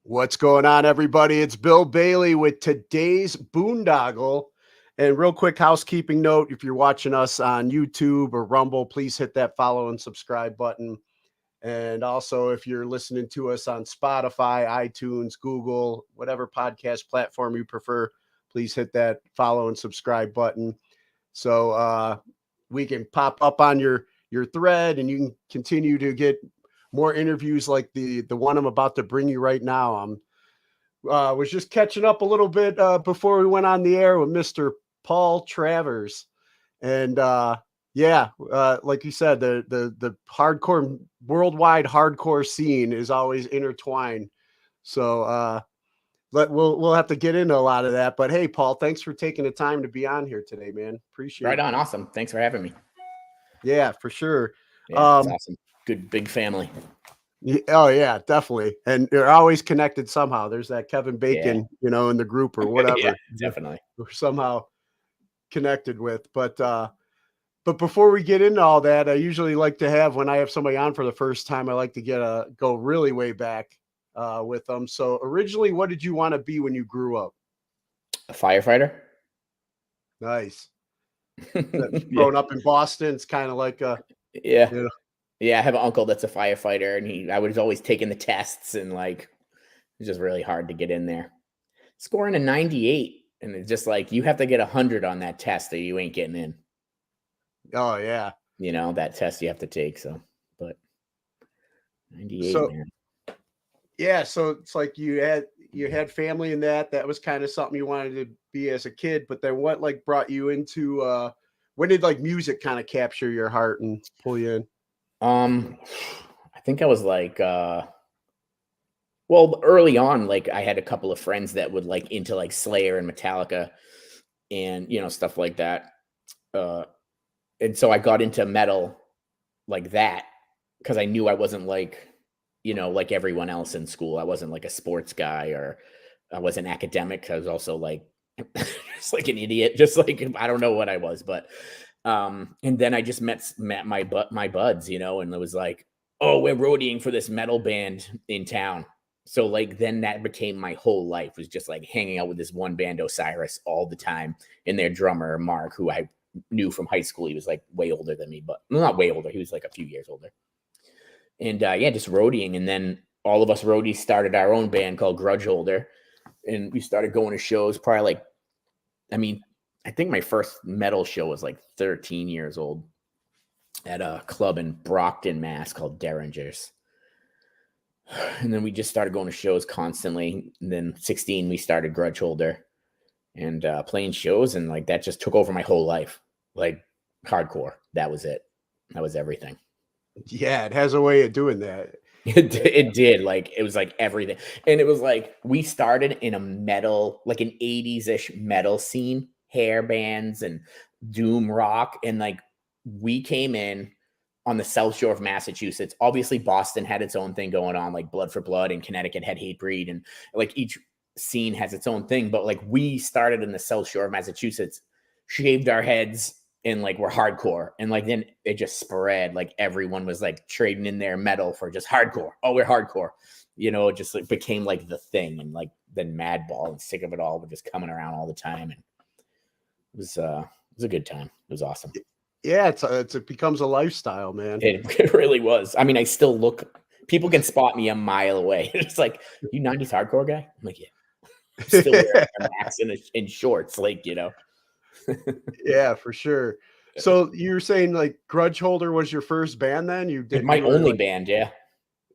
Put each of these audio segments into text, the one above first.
What's going on, everybody? It's Bill Bailey with today's Boondoggle. And real quick housekeeping note, if you're watching us on YouTube or Rumble, please hit that follow and subscribe button. And also, if you're listening to us on Spotify, iTunes, Google, whatever podcast platform you prefer, please hit that follow and subscribe button. So we can pop up on your thread and you can continue to get more interviews like the one I'm about to bring you right now. I'm was just catching up a little bit before we went on the air with Mr. Paul Travers. And like you said, the hardcore worldwide hardcore scene is always intertwined. So we'll have to get into a lot of that. But hey, Paul, thanks for taking the time to be on here today, man. Appreciate it. Right on. Awesome. Thanks for having me. Yeah, for sure. Yeah, it's awesome. Good big family. Oh yeah, definitely. And they're always connected somehow. There's that Kevin Bacon, in the group or whatever. Yeah, definitely. We're somehow connected with. But before we get into all that, I usually like to have, when I have somebody on for the first time, I like to go really way back with them. So originally, what did you want to be when you grew up? A firefighter. Nice. Growing up in Boston, it's kind of like Yeah, I have an uncle that's a firefighter, and I was always taking the tests, and it's just really hard to get in there. Scoring a 98, and it's just like you have to get 100 on that test, or you ain't getting in. Oh yeah, that test you have to take. So, but 98, man. Yeah, so it's like you had family in that. That was kind of something you wanted to be as a kid. But then what brought you into? When did music kind of capture your heart and pull you in? I think I was early on, I had a couple of friends that would into Slayer and Metallica and, stuff like that. And so I got into metal like that because I knew I wasn't like everyone else in school. I wasn't like a sports guy, or I wasn't academic. I was also just like an idiot, just I don't know what I was, but and then I just met my buds, and it was like, oh, we're roadieing for this metal band in town. So then that became my whole life, was just hanging out with this one band, Osiris, all the time, and their drummer, Mark, who I knew from high school. He was way older than me, but not way older. He was a few years older. And just roadieing. And then all of us roadies started our own band called Grudge Holder. And we started going to shows probably I think my first metal show was 13 years old at a club in Brockton, Mass called Derringers. And then we just started going to shows constantly. And then 16, we started Grudge Holder and playing shows. And that just took over my whole life. Hardcore. That was it. That was everything. Yeah, it has a way of doing that. It did. It was everything. And it was we started in a metal, an 80s-ish metal scene, hair bands and doom rock. And we came in on the South Shore of Massachusetts. Obviously, Boston had its own thing going on, Blood for Blood, and Connecticut had Hatebreed, and each scene has its own thing. But we started in the South Shore of Massachusetts, shaved our heads, and we're hardcore. And then it just spread. Everyone was trading in their metal for just hardcore. Oh, we're hardcore. It just became the thing. And then Madball and Sick of It All were just coming around all the time. And it was a good time. It was awesome. Yeah, it becomes a lifestyle, man. It really was. I mean, I still look, people can spot me a mile away. It's you 90s hardcore guy? I'm yeah. I'm still wearing a mask and shorts, Yeah, for sure. So you were saying Grudge Holder was your first band then? You did my only band, yeah.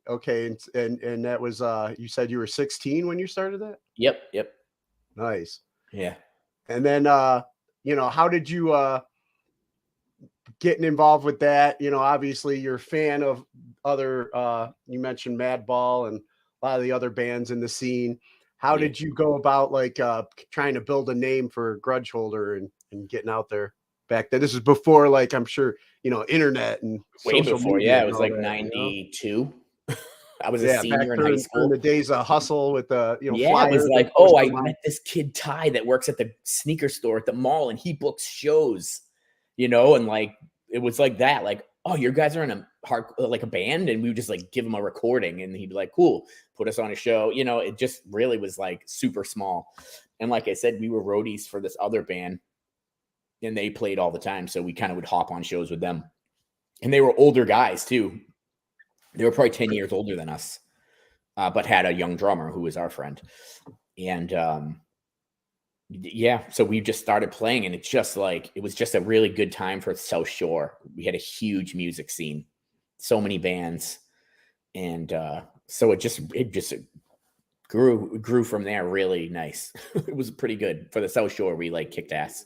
Okay, and that was you said you were 16 when you started that? Yep. Nice. Yeah. And then how did you getting involved with that? Obviously you're a fan of other you mentioned Madball and a lot of the other bands in the scene. How did you go about trying to build a name for Grudge Holder and getting out there back then? This is before I'm sure, internet and way before. Media, it was 92. I was a senior in high school. In the days of hustle with the flyers. It was I met this kid Ty that works at the sneaker store at the mall, and he books shows, and it was that. oh, your guys are in a like a band, and we would just like give him a recording, and he'd be like, cool, put us on a show. You know, it just really was like super small. And like I said, we were roadies for this other band, and they played all the time, so we kind of would hop on shows with them. And they were older guys too. They were probably 10 years older than us, but had a young drummer who was our friend. And yeah, so we just started playing, and it's just like, it was just a really good time for South Shore. We had a huge music scene, so many bands. And so it just grew from there really nice. It was pretty good for the South Shore. We like kicked ass.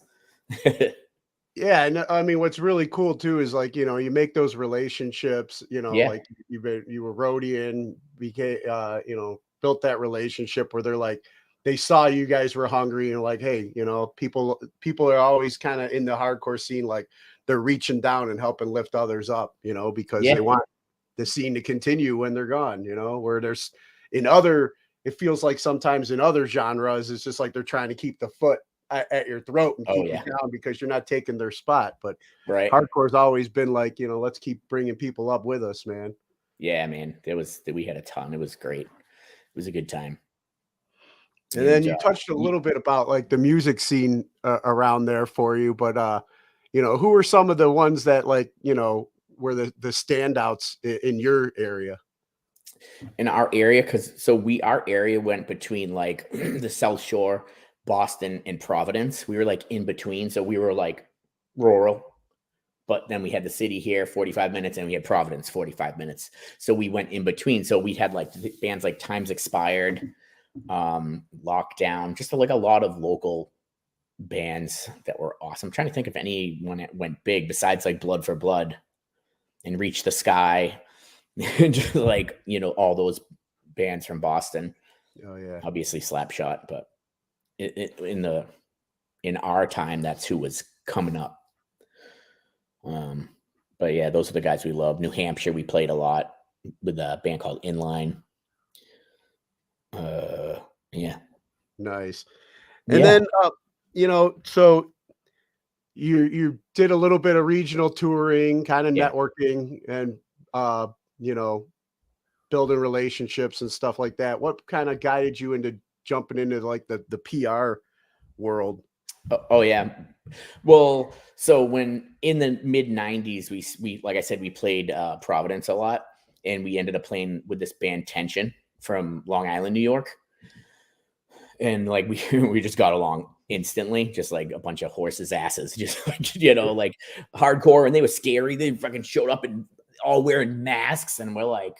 Yeah, and I mean, what's really cool too is like, you know, you make those relationships, you know, Yeah. like you were roadieing, became, you know, built that relationship where they're like, they saw you guys were hungry and like, hey, you know, people are always kind of in the hardcore scene, like they're reaching down and helping lift others up, you know, because Yeah. they want the scene to continue when they're gone, you know, where there's in other, it feels like sometimes in other genres, it's just like they're trying to keep the foot at your throat and Oh keep you yeah. down because you're not taking their spot. But Right. hardcore's always been like, you know, let's keep bringing people up with us, man. Yeah, man. We had a ton. It was great. It was a good time. And then And you touched a little bit about like the music scene around there for you, but you know, who are some of the ones that like, you know, were the standouts in your area? in our area, because our area went between like the South Shore, Boston, and Providence. We were like in between, so we were like rural, but then we had the city here 45 minutes, and we had Providence 45 minutes, so we went in between. So we had like bands like Times Expired, Lockdown, just like a lot of local bands that were awesome. I'm trying to think of anyone that went big besides like Blood for Blood and Reach the Sky. Just like, you know, all those bands from Boston. Oh yeah. Obviously Slapshot, but in our time, that's who was coming up. But yeah, those are the guys we love. New Hampshire, we played a lot with a band called Inline. Yeah. Nice. And Yeah. then you know, so you did a little bit of regional touring, kind of Yeah. networking and you know, building relationships and stuff like that. What kind of guided you into jumping into like the PR world? Oh yeah. Well, so when in the mid '90s, we like I said, we played Providence a lot, and we ended up playing with this band Tension from Long Island, New York, and like we we just got along instantly, just like a bunch of horses' asses, just like, you know, like hardcore, and they were scary. They fucking showed up and all wearing masks, and we're like,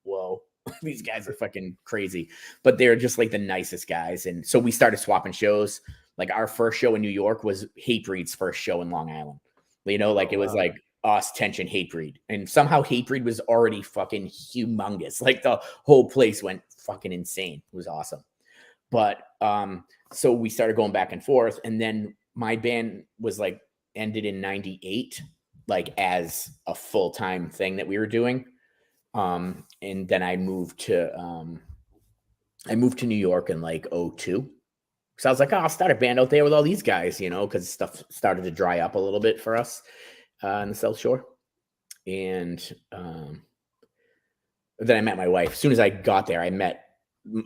whoa. These guys are fucking crazy, but they're just like the nicest guys. And so we started swapping shows. Like our first show in New York was Hatebreed's first show in Long Island. You know, like Oh, it was wow. like us, Tension, Hatebreed. And somehow Hatebreed was already fucking humongous. Like the whole place went fucking insane. It was awesome. But so we started going back and forth. And then my band was like ended in 98, like as a full-time thing that we were doing. And then I moved to New York in like 02. So I was like, oh, I'll start a band out there with all these guys, you know, because stuff started to dry up a little bit for us in the South Shore. And then I met my wife. As soon as I got there, I met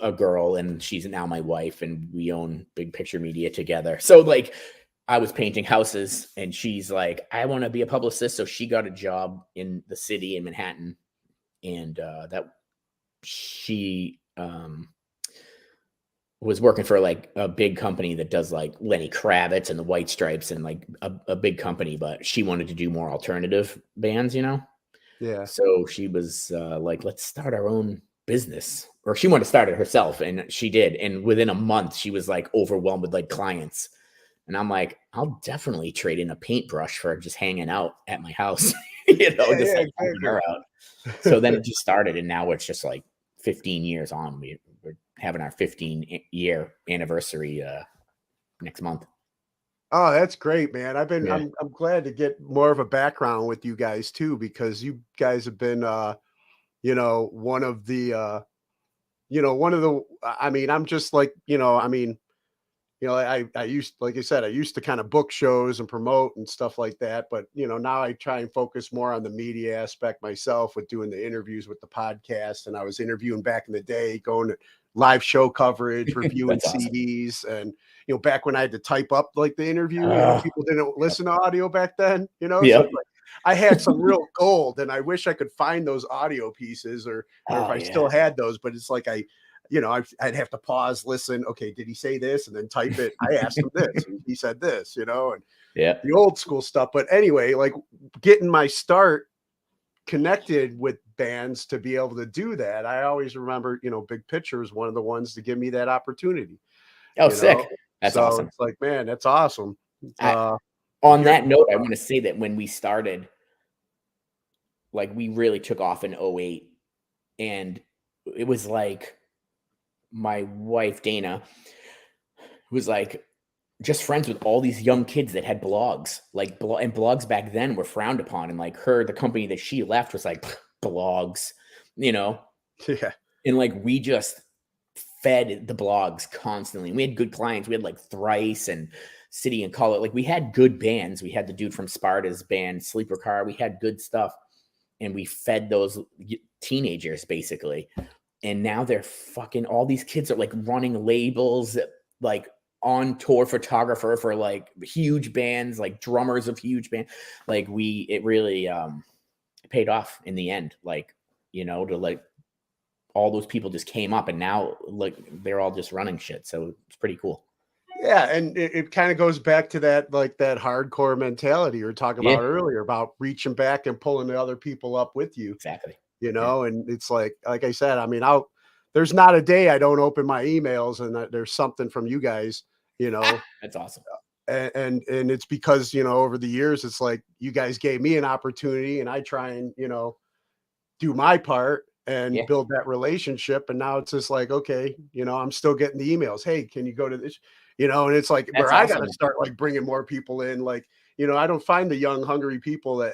a girl, and she's now my wife, and we own Big Picture Media together. So like I was painting houses, and she's like, I want to be a publicist. So she got a job in the city in Manhattan, and that she was working for like a big company that does like Lenny Kravitz and the White Stripes and like a big company, but she wanted to do more alternative bands, you know? Yeah. So she was like, let's start our own business. Or she wanted to start it herself, and she did. And within a month, she was like overwhelmed with like clients. And I'm like, I'll definitely trade in a paintbrush for just hanging out at my house, you know, Yeah, just yeah, like helping her out. So then it just started, and now it's just like 15 years on. We're having our 15-year anniversary next month. Oh, that's great, man. Yeah. I'm glad to get more of a background with you guys too, because you guys have been you know, one of the you know, one of the I mean, I'm just like, you know, I mean, you know, I used, like I said, I used to kind of book shows and promote and stuff like that. But, you know, now I try and focus more on the media aspect myself with doing the interviews with the podcast. And I was interviewing back in the day, going to live show coverage, reviewing That's awesome. CDs. And, you know, back when I had to type up like the interview, you know, Oh, people didn't listen to audio back then, you know, so yep. it's like I had some real gold and I wish I could find those audio pieces or if Oh I yeah. still had those, but it's like you know, I'd have to pause, listen. Okay, did he say this? And then type it. I asked him this, and he said this. You know, and Yeah. the old school stuff. But anyway, like getting my start connected with bands to be able to do that. I always remember, you know, Big Picture is one of the ones to give me that opportunity. Oh, You know, sick. That's so awesome. it's like, man, that's awesome. I, Uh, on you're that note, I want to say that when we started, like we really took off in '08, and it was like my wife Dayna was like just friends with all these young kids that had blogs, like and blogs back then were frowned upon, and like the company that she left was like blogs, you know, yeah, and like we just fed the blogs constantly. We had good clients. We had like Thrice and City and Color. Like we had good bands. We had the dude from Sparta's band, Sleeper Car. We had good stuff, and we fed those teenagers basically. And now they're fucking, all these kids are like running labels, like on tour photographer for like huge bands, like drummers of huge band. Like it really paid off in the end. Like, you know, to like all those people just came up and now like they're all just running shit. So it's pretty cool. yeah, and it kind of goes back to that like that hardcore mentality you were talking Yeah, about earlier about reaching back and pulling the other people up with you. exactly. You Yeah. know, and it's like I said, I mean, there's not a day I don't open my emails and there's something from you guys, you know, That's awesome. and it's because, you know, over the years, it's like you guys gave me an opportunity and I try and, you know, do my part and Yeah, build that relationship. And now it's just like, okay, you know, I'm still getting the emails. Hey, can you go to this? You know, and it's like that's where I got to awesome. start like bringing more people in. Like, you know, I don't find the young, hungry people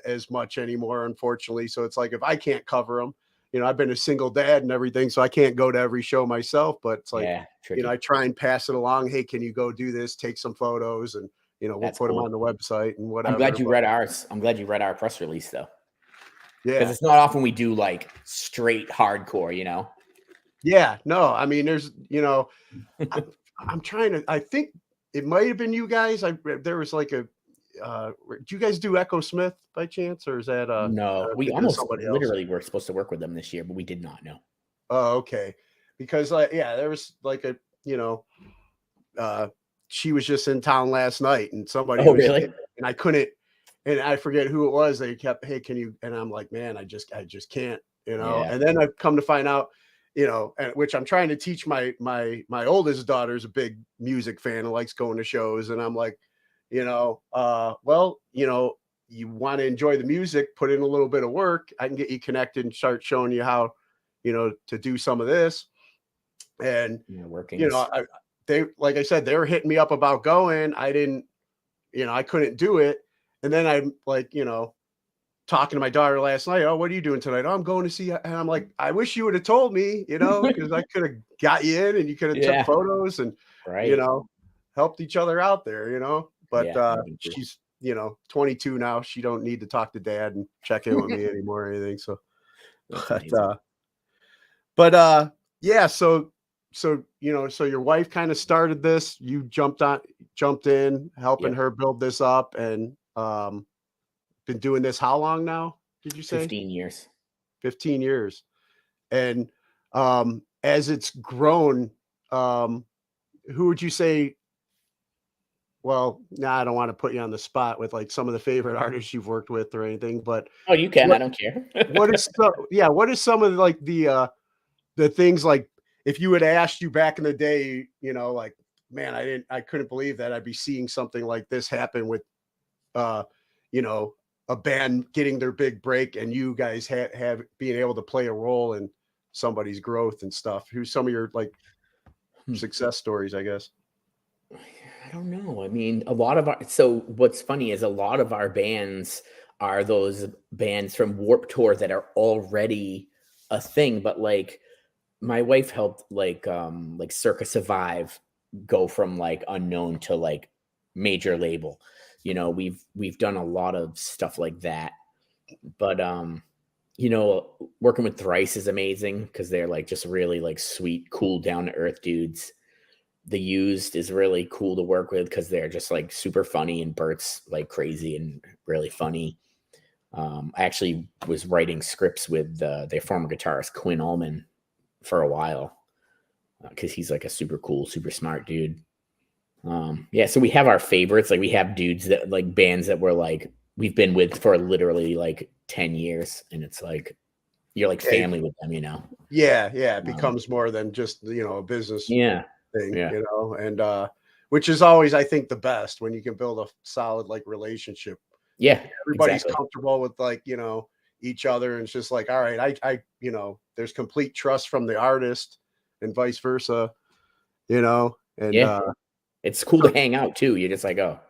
as much anymore, unfortunately. So it's like if I can't cover them, you know, I've been a single dad and everything, so I can't go to every show myself. But it's like, Yeah, you know, I tricky. try and pass it along. Hey, can you go do this? Take some photos, and you know, we'll That's put them cool. on the website and I'm glad whatever. you But read ours. I'm glad you read our press release though, because yeah, it's not often we do like straight hardcore, you know. yeah, no, I mean, there's, you know, I, I'm trying to. I think it might have been you guys. There was like a. Do you guys do Echo Smith by chance, or is that No, we thinking of almost somebody else? literally were supposed to work with them this year, but we did not know. Oh, okay. Because like, yeah, there was like a, you know, uh, she was just in town last night, and somebody Oh, was, really? and I couldn't, and I forget who it was. They kept, hey, can you? And I'm like, man, I just can't, you know. Yeah. And then I've come to find out, you know, and which I'm trying to teach my oldest daughter's a big music fan and likes going to shows, and I'm like, you know, well, you know, you want to enjoy the music, put in a little bit of work. I can get you connected and start showing you how, you know, to do some of this. And Inner you know, workings. they, like I said, they were hitting me up about going. I didn't, you know, I couldn't do it. And then I'm like, you know, talking to my daughter last night. Oh, what are you doing tonight? Oh, I'm going to see. And I'm like, I wish you would have told me, you know, because I could have got you in and you could have took Yeah. photos and, you Right. know, helped each other out there, you know. But Yeah. That'd be cool. she's, you know, 22 now. She don't need to talk to dad and check in with me anymore or anything. So, That's but amazing. yeah, so you know, so your wife kind of started this, you jumped in helping Yep. her build this up, and been doing this how long now, did you say? 15 years. 15 years. And as it's grown, um who would you say, well, nah, I don't want to put you on the spot with like some of the favorite artists you've worked with or anything, but Oh, you can. I what don't care. what is yeah, what is some of like the things like if you had asked you back in the day, you know, like, man, I couldn't believe that I'd be seeing something like this happen with, uh, you know, a band getting their big break and you guys have being able to play a role in somebody's growth and stuff. Who's some of your like Hmm. success stories, I guess? I don't know. I mean, a lot of our so what's funny is a lot of our bands are those bands from Warp Tour that are already a thing, but like my wife helped like Circa Survive go from like unknown to like major label. You know, we've done a lot of stuff like that. But you know, working with Thrice is amazing because they're like just really like sweet, cool, down to earth dudes. The Used is really cool to work with because they're just like super funny, and Bert's like crazy and really funny. I actually was writing scripts with their former guitarist Quinn Allman for a while because he's like a super cool, super smart dude. Yeah, so we have our favorites. Like we have dudes that like bands that we're like we've been with for literally like 10 years, and it's like you're like family with them, you know. Yeah, it becomes more than just, you know, a business Yeah. thing, Yeah. you know, and which is always, I think, the best when you can build a solid like relationship. Yeah. Everybody's Exactly. comfortable with like, you know, each other, and it's just like, all right, I you know, there's complete trust from the artist and vice versa, you know, and Yeah. It's cool to hang out too. You're just like, oh,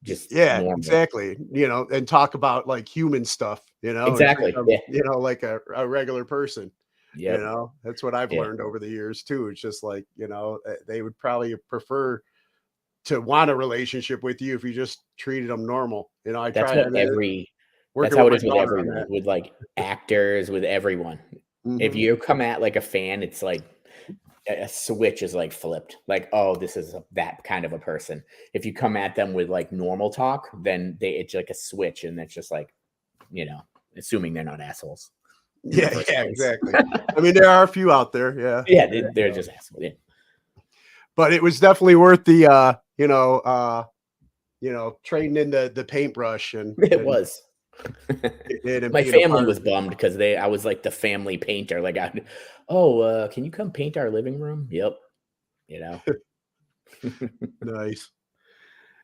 just yeah, normal. exactly, you know, and talk about like human stuff, you know, and treat Exactly. them, Yeah. you know, like a regular person. You Yep. know, that's what I've Yeah. learned over the years too. It's just like, you know, they would probably prefer to want a relationship with you if you just treated them normal. You know, I That's try, what I mean, every that's working how with it my is with daughter on everyone, that. with like actors, with everyone. If Mhm. you come at like a fan, it's like a switch is like flipped. Like, oh, this is that kind of a person. If you come at them with like normal talk, then it's like a switch, and it's just like, you know, assuming they're not assholes in the Yeah, first yeah, place. exactly. I mean, there are a few out there, yeah. Yeah, And, they're just assholes. Yeah. but it was definitely worth the you know, trading in the paintbrush It was. and My being a family part was of it. bummed because I was like the family painter. Like, can you come paint our living room? Yep. You know. Nice.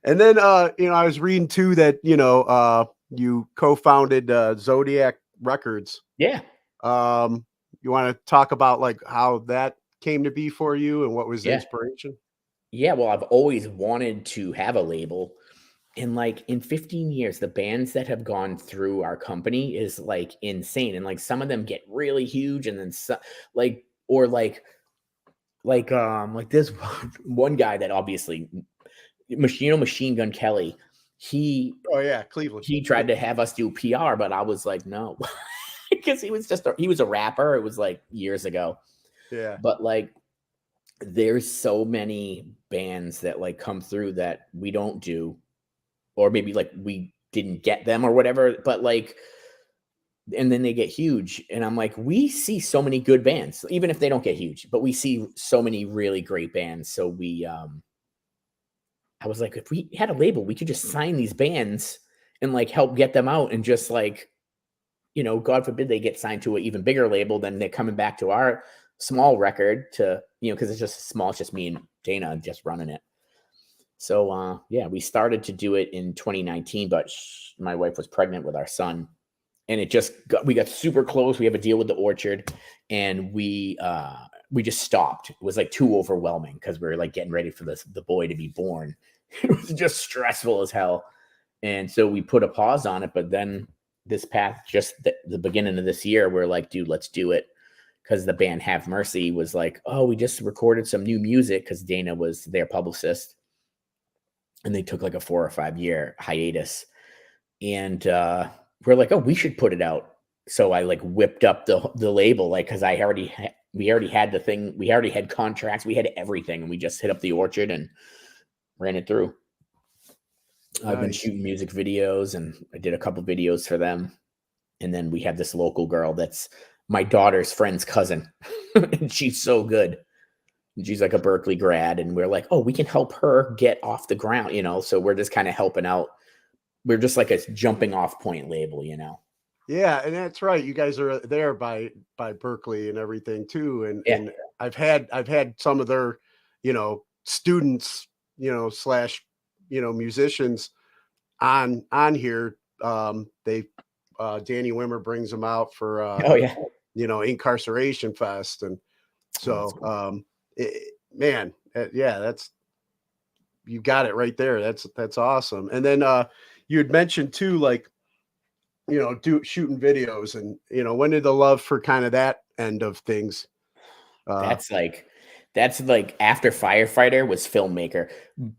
And then you know, I was reading too that, you know, you co-founded Zodiac Records. Yeah. You want to talk about like how that came to be for you and what was the Yeah. inspiration? Yeah. Well, I've always wanted to have a label. And like in 15 years, the bands that have gone through our company is like insane. And like some of them get really huge, and then some like, or like this one guy that obviously Machine Gun Kelly, he Oh yeah, Cleveland. he tried to have us do PR, but I was like, no, because he was a rapper. It was like years ago, Yeah. but like there's so many bands that like come through that we don't do, or maybe like we didn't get them or whatever, but like, and then they get huge, and I'm like, we see so many good bands even if they don't get huge, but we see so many really great bands. So I was like, if we had a label, we could just sign these bands and like help get them out, and just like, you know, God forbid they get signed to an even bigger label, then they're coming back to our small record to, you know, because it's just small, it's just me and Dayna just running it. So yeah, we started to do it in 2019, but my wife was pregnant with our son, and we got super close. We have a deal with the Orchard, and we just stopped. It was like too overwhelming because we were like getting ready for the boy to be born. It was just stressful as hell, and so we put a pause on it. But then this past just the beginning of this year, we're like, dude, let's do it. Because the band Have Mercy was like, oh, we just recorded some new music, because Dayna was their publicist, and they took like a 4 or 5 year hiatus, and we're like, oh, we should put it out. So I like whipped up the label, like, because we already had the thing, we already had contracts, we had everything, and we just hit up the Orchard and ran it through. I've been Nice. shooting music videos, and I did a couple videos for them, and then we have this local girl that's my daughter's friend's cousin, and she's so good. She's like a Berkeley grad, and we're like, oh, we can help her get off the ground, you know. So we're just kind of helping out. We're just like a jumping off point label, you know. Yeah, and that's right. You guys are there by Berkeley and everything too. And Yeah. I've had some of their, you know, students, you know, slash, you know, musicians on here. They Danny Wimmer brings them out for Oh yeah. you know, Incarceration Fest. And Oh, that's so cool. man, yeah, that's, you got it right there. That's awesome. And then you had mentioned too, like, you know, shooting videos, and you know, when did the love for kind of that end of things That's like That's like after Firefighter was Filmmaker.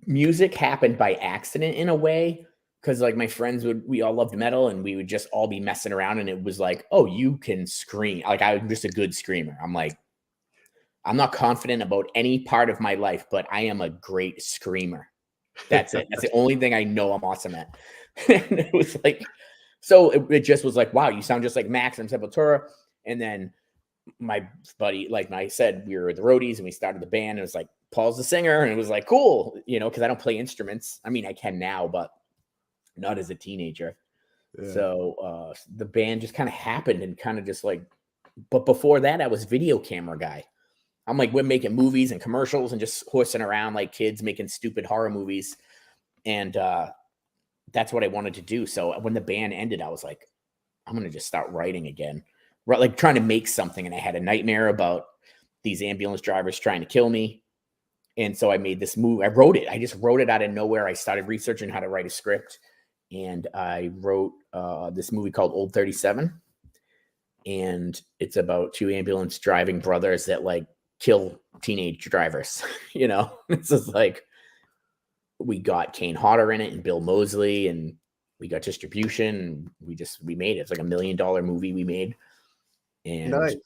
Music happened by accident in a way, because like my friends we all loved metal and we would just all be messing around and it was like, oh, you can scream. Like I'm just a good screamer. I'm like, I'm not confident about any part of my life, but I am a great screamer. That's it. That's the only thing I know I'm awesome at. And it was like, so it just was like, wow, you sound just like Max and Sepultura. And then my buddy, like I said, we were the roadies and we started the band. And it was like, Paul's the singer. And it was like, cool, because I don't play instruments. I mean, I can now, but not as a teenager. Yeah. So the band just kind of happened and kind of just like, but before that, I was video camera guy. I'm like, we're making movies and commercials and just horsing around like kids making stupid horror movies. And that's what I wanted to do. So when the band ended, I was like, I'm going to just start writing again. Like trying to make something. And I had a nightmare about these ambulance drivers trying to kill me. And so I made this movie. I wrote it. I just wrote it out of nowhere. I started researching how to write a script. And I wrote this movie called Old 37. And it's about two ambulance driving brothers that like kill teenage drivers. This is like, we got Kane Hodder in it and Bill Moseley, and we got distribution. And we made it. It's like $1 million movie we made. And nice.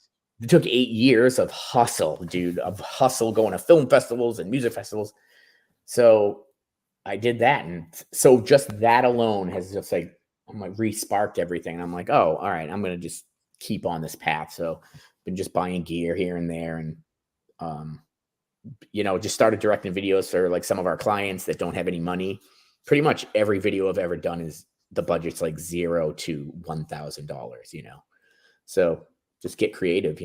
It took 8 years of hustle, dude, going to film festivals and music festivals. So I did that. And so just that alone has just like, I'm like re-sparked everything. And I'm like, oh, all right, I'm going to just keep on this path. So I've been just buying gear here and there. And, just started directing videos for like some of our clients that don't have any money. Pretty much every video I've ever done is the budget's like $0 to $1,000, So just get creative,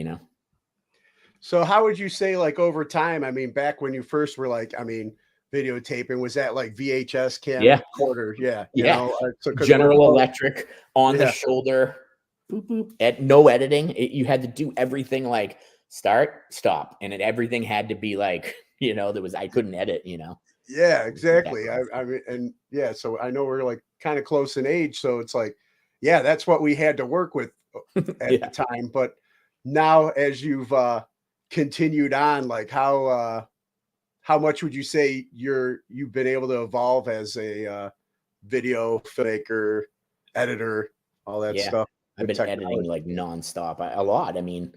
So how would you say like over time, I mean, back when you first were like, videotaping, was that like VHS camcorder? Yeah. General Electric on the shoulder, boop, boop, at no editing. You had to do everything like start, stop. And everything had to be like, I couldn't edit, Yeah, exactly. I mean, and yeah, so I know we're like kind of close in age. So it's like, yeah, that's what we had to work with at the time. But now as you've continued on, like how much would you say you've been able to evolve as a video filmmaker, editor, all that stuff? I've been editing like nonstop. A lot. I mean,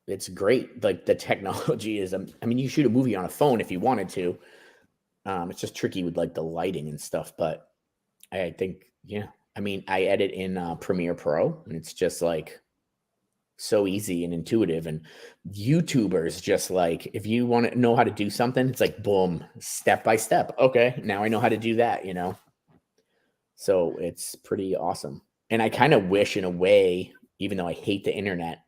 it's great. Like the technology is, you shoot a movie on a phone if you wanted to. It's just tricky with like the lighting and stuff, but I think, I edit in Premiere Pro and it's just like so easy and intuitive. And YouTubers just like, if you want to know how to do something, it's like, boom, step by step. Okay. Now I know how to do that, So it's pretty awesome. And I kind of wish in a way, even though I hate the internet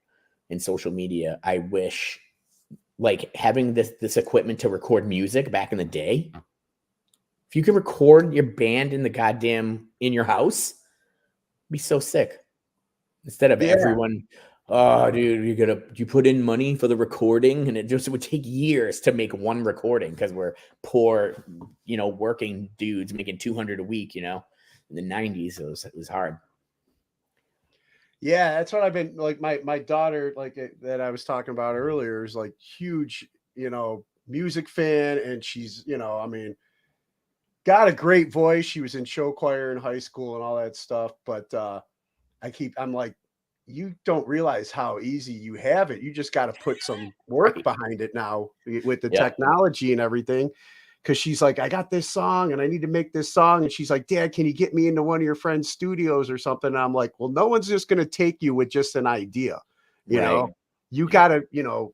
and social media, I wish like having this equipment to record music back in the day. If you could record your band in your house, it'd be so sick. Instead of everyone, oh, dude, you put in money for the recording, and it would take years to make one recording because we're poor, working dudes making $200 a week, in the 90s. It was hard. Yeah, that's what I've been like. My daughter, like that I was talking about earlier, is like huge, music fan, and she's, got a great voice. She was in show choir in high school and all that stuff. But I'm like, you don't realize how easy you have it. You just got to put some work behind it now with the technology and everything. Cause she's like, I got this song and I need to make this song. And she's like, Dad, can you get me into one of your friends' studios or something? And I'm like, well, no one's just going to take you with just an idea. You know, you got to,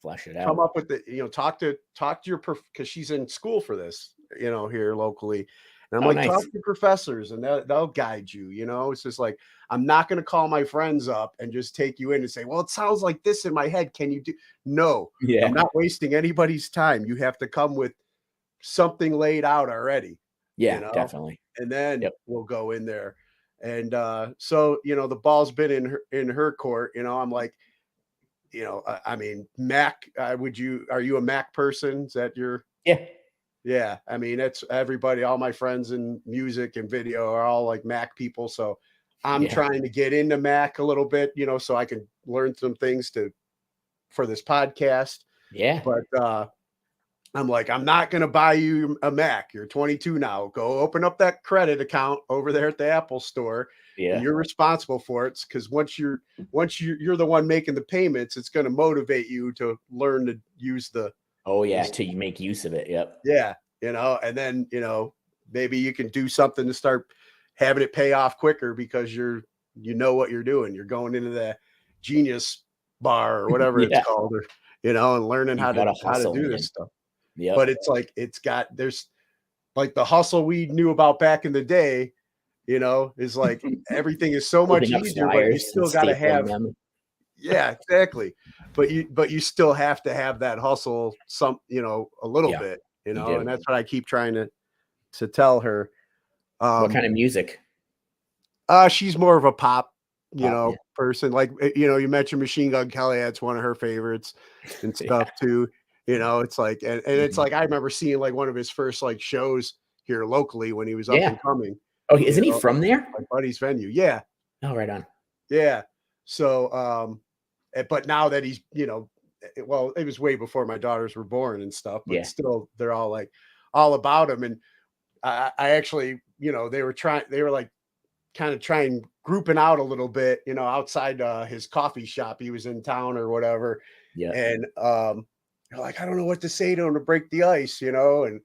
flesh it out, come up with the, talk to your, cause she's in school for this, here locally. And I'm talk to your professors and they'll guide you, it's just like, I'm not going to call my friends up and just take you in and say, well, it sounds like this in my head. Can you do? No, I'm not wasting anybody's time. You have to come with something laid out already. Definitely. And then we'll go in there. And so, the ball's been in her court, I'm like, Mac, are you a Mac person? Is that your? Yeah. It's everybody, all my friends in music and video are all like Mac people. So I'm trying to get into Mac a little bit, so I can learn some things for this podcast. Yeah. But I'm like, I'm not going to buy you a Mac. You're 22 now. Go open up that credit account over there at the Apple store, and Yeah. you're responsible for it. Because once you're the one making the payments, it's going to motivate you to learn to use the. Oh yeah, to make use of it. Yep. Yeah, and then maybe you can do something to start having it pay off quicker because you know what you're doing. You're going into the Genius bar or whatever it's Yeah. called, or and learning You how gotta to hustle, do man. this stuff. Yep. But it's like there's like the hustle we knew about back in the day, is like everything is so much Holding up easier, but you flyers and still got to stapling have, them. yeah, exactly. But you still have to have that hustle a little Yeah, bit, you do. and that's what I keep trying to tell her. What kind of music? She's more of a pop, Yeah. person. Like, you mentioned Machine Gun Kelly. That's one of her favorites and stuff Yeah. too. It's like, and it's like, I remember seeing like one of his first like shows here locally when he was up Yeah. and coming. Oh, isn't he from there? My buddy's venue. Yeah. Oh, right on. Yeah. So, but now that he's, well, it was way before my daughters were born and stuff, but Yeah. still they're all like all about him. And I actually, they were like kind of trying grouping out a little bit, outside his coffee shop. He was in town or whatever. Yeah. And they're like, I don't know what to say to him to break the ice, and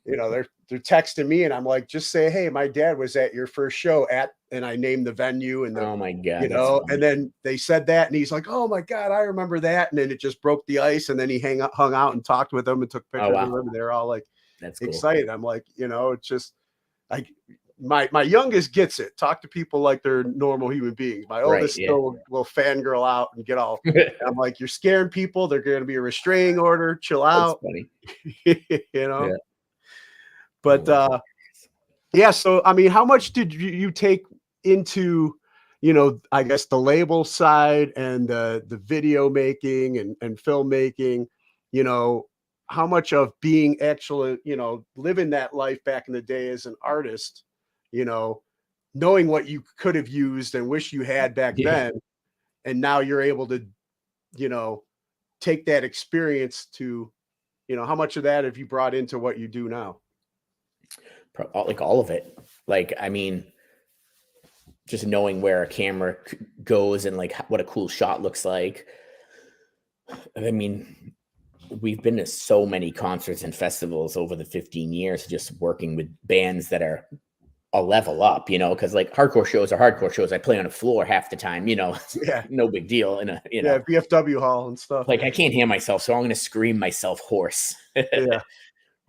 they're texting me, and I'm like, just say, hey, my dad was at your first show and I named the venue and Oh my God. That's funny. and then they said that, and he's like, oh my God, I remember that. And then it just broke the ice, and then he hung out and talked with them and took pictures wow. with them. They're all like, That's cool. excited. I'm like, it's just like my youngest gets it. Talk to people like they're normal human beings. My oldest still will fangirl out and get all. I'm like, you're scaring people. They're going to be a restraining order. Chill out. That's funny. Yeah. But yeah. So I mean, how much did you take into, I guess the label side and the video making and filmmaking, how much of being actually, living that life back in the day as an artist, knowing what you could have used and wish you had back then, and now you're able to, take that experience to, how much of that have you brought into what you do now? Like all of it. Like, I mean, just knowing where a camera goes and like what a cool shot looks like. I mean, we've been to so many concerts and festivals over the 15 years, just working with bands that are a level up, because like hardcore shows are hardcore shows. I play on a floor half the time, no big deal. Yeah, VFW Hall and stuff. Like I can't hear myself, so I'm going to scream myself hoarse. Yeah.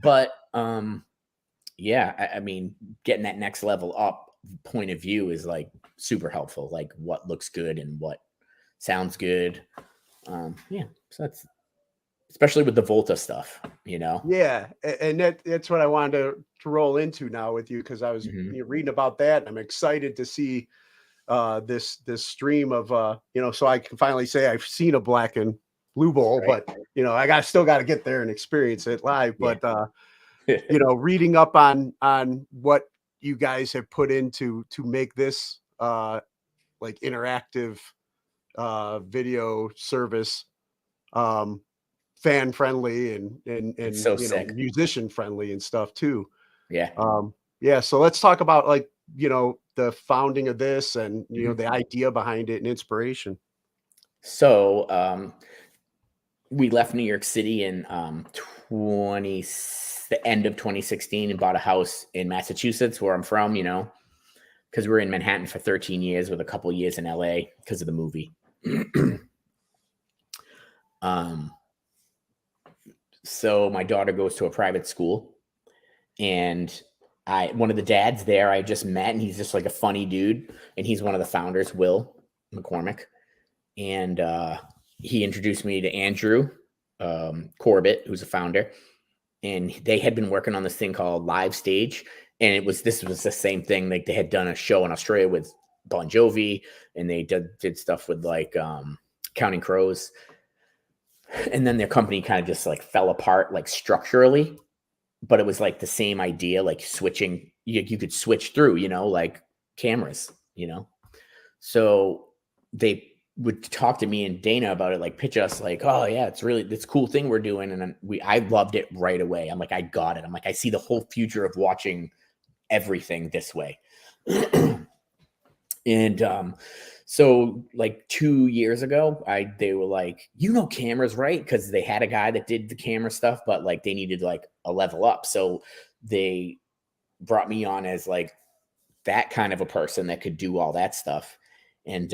But I mean, getting that next level up point of view is like super helpful. Like what looks good and what sounds good. So that's especially with the VOLTA stuff, Yeah, and that's what I wanted to roll into now with you, because I was reading about that. I'm excited to see this stream of so I can finally say I've seen a Black and Blue Bowl, right. But I still got to get there and experience it live. Yeah. But reading up on what you guys have put into to make this like interactive video service, fan friendly and so sick. Musician friendly and stuff too. Yeah. So let's talk about like the founding of this and the idea behind it and inspiration. So we left New York City in the end of 2016 and bought a house in Massachusetts, where I'm from, because we were in Manhattan for 13 years with a couple years in LA because of the movie. So my daughter goes to a private school, and one of the dads there I just met, and he's just like a funny dude, and he's one of the founders, Will McCormick, and he introduced me to Andrew Corbett, who's a founder, and they had been working on this thing called Live Stage, and this was the same thing. Like they had done a show in Australia with Bon Jovi, and they did stuff with like Counting Crows. And then their company kind of just like fell apart, like structurally, but it was like the same idea, like switching, you could switch through, like cameras, so they would talk to me and Dayna about it, like pitch us like, oh yeah, it's really this cool thing we're doing. And then I loved it right away. I'm like, I got it. I'm like, I see the whole future of watching everything this way. And so like 2 years ago, they were like, cameras, right? Because they had a guy that did the camera stuff, but like they needed like a level up. So they brought me on as like that kind of a person that could do all that stuff. And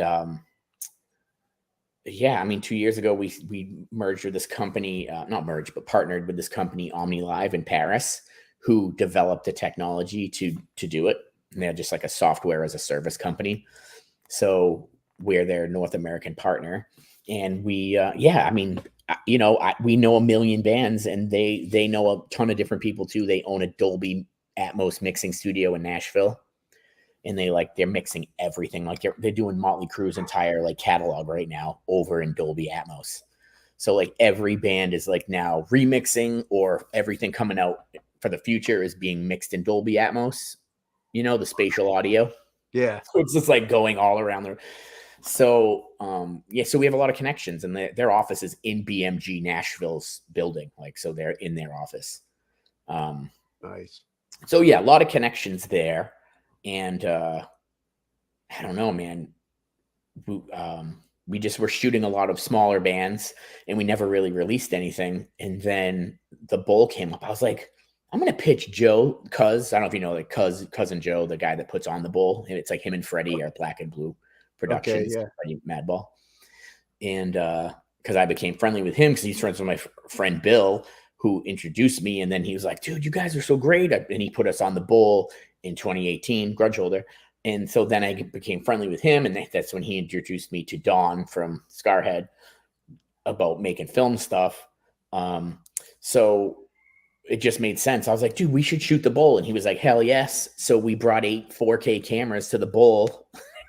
yeah, I mean, 2 years ago, we merged with this company, not merged, but partnered with this company, OmniLive in Paris, who developed the technology to do it. And they're just like a software as a service company. So we're their North American partner. And we, I mean, we know a million bands, and they know a ton of different people too. They own a Dolby Atmos mixing studio in Nashville. And they're mixing everything. Like they're doing Motley Crue's entire like catalog right now over in Dolby Atmos. So like every band is like now remixing, or everything coming out for the future is being mixed in Dolby Atmos, the spatial audio. Yeah. So it's just like going all around there. So, so we have a lot of connections, and their office is in BMG Nashville's building. Like, so they're in their office. Nice. So yeah, a lot of connections there. And I don't know, man. We just were shooting a lot of smaller bands, and we never really released anything. And then the Bowl came up. I was like, I'm gonna pitch Joe, Cuz. I don't know if you know, like cousin Joe, the guy that puts on the Bowl. And it's like him and Freddie are Black and Blue Productions, okay, yeah. Freddie Madball. And because I became friendly with him because he's friends with my friend Bill, who introduced me. And then he was like, dude, you guys are so great. And he put us on the Bowl in 2018, Grudge Holder. And so then I became friendly with him. And that's when he introduced me to Don from Scarhead about making film stuff. So it just made sense. I was like, dude, we should shoot the Bowl. And he was like, hell yes. So we brought 8 4K cameras to the Bowl.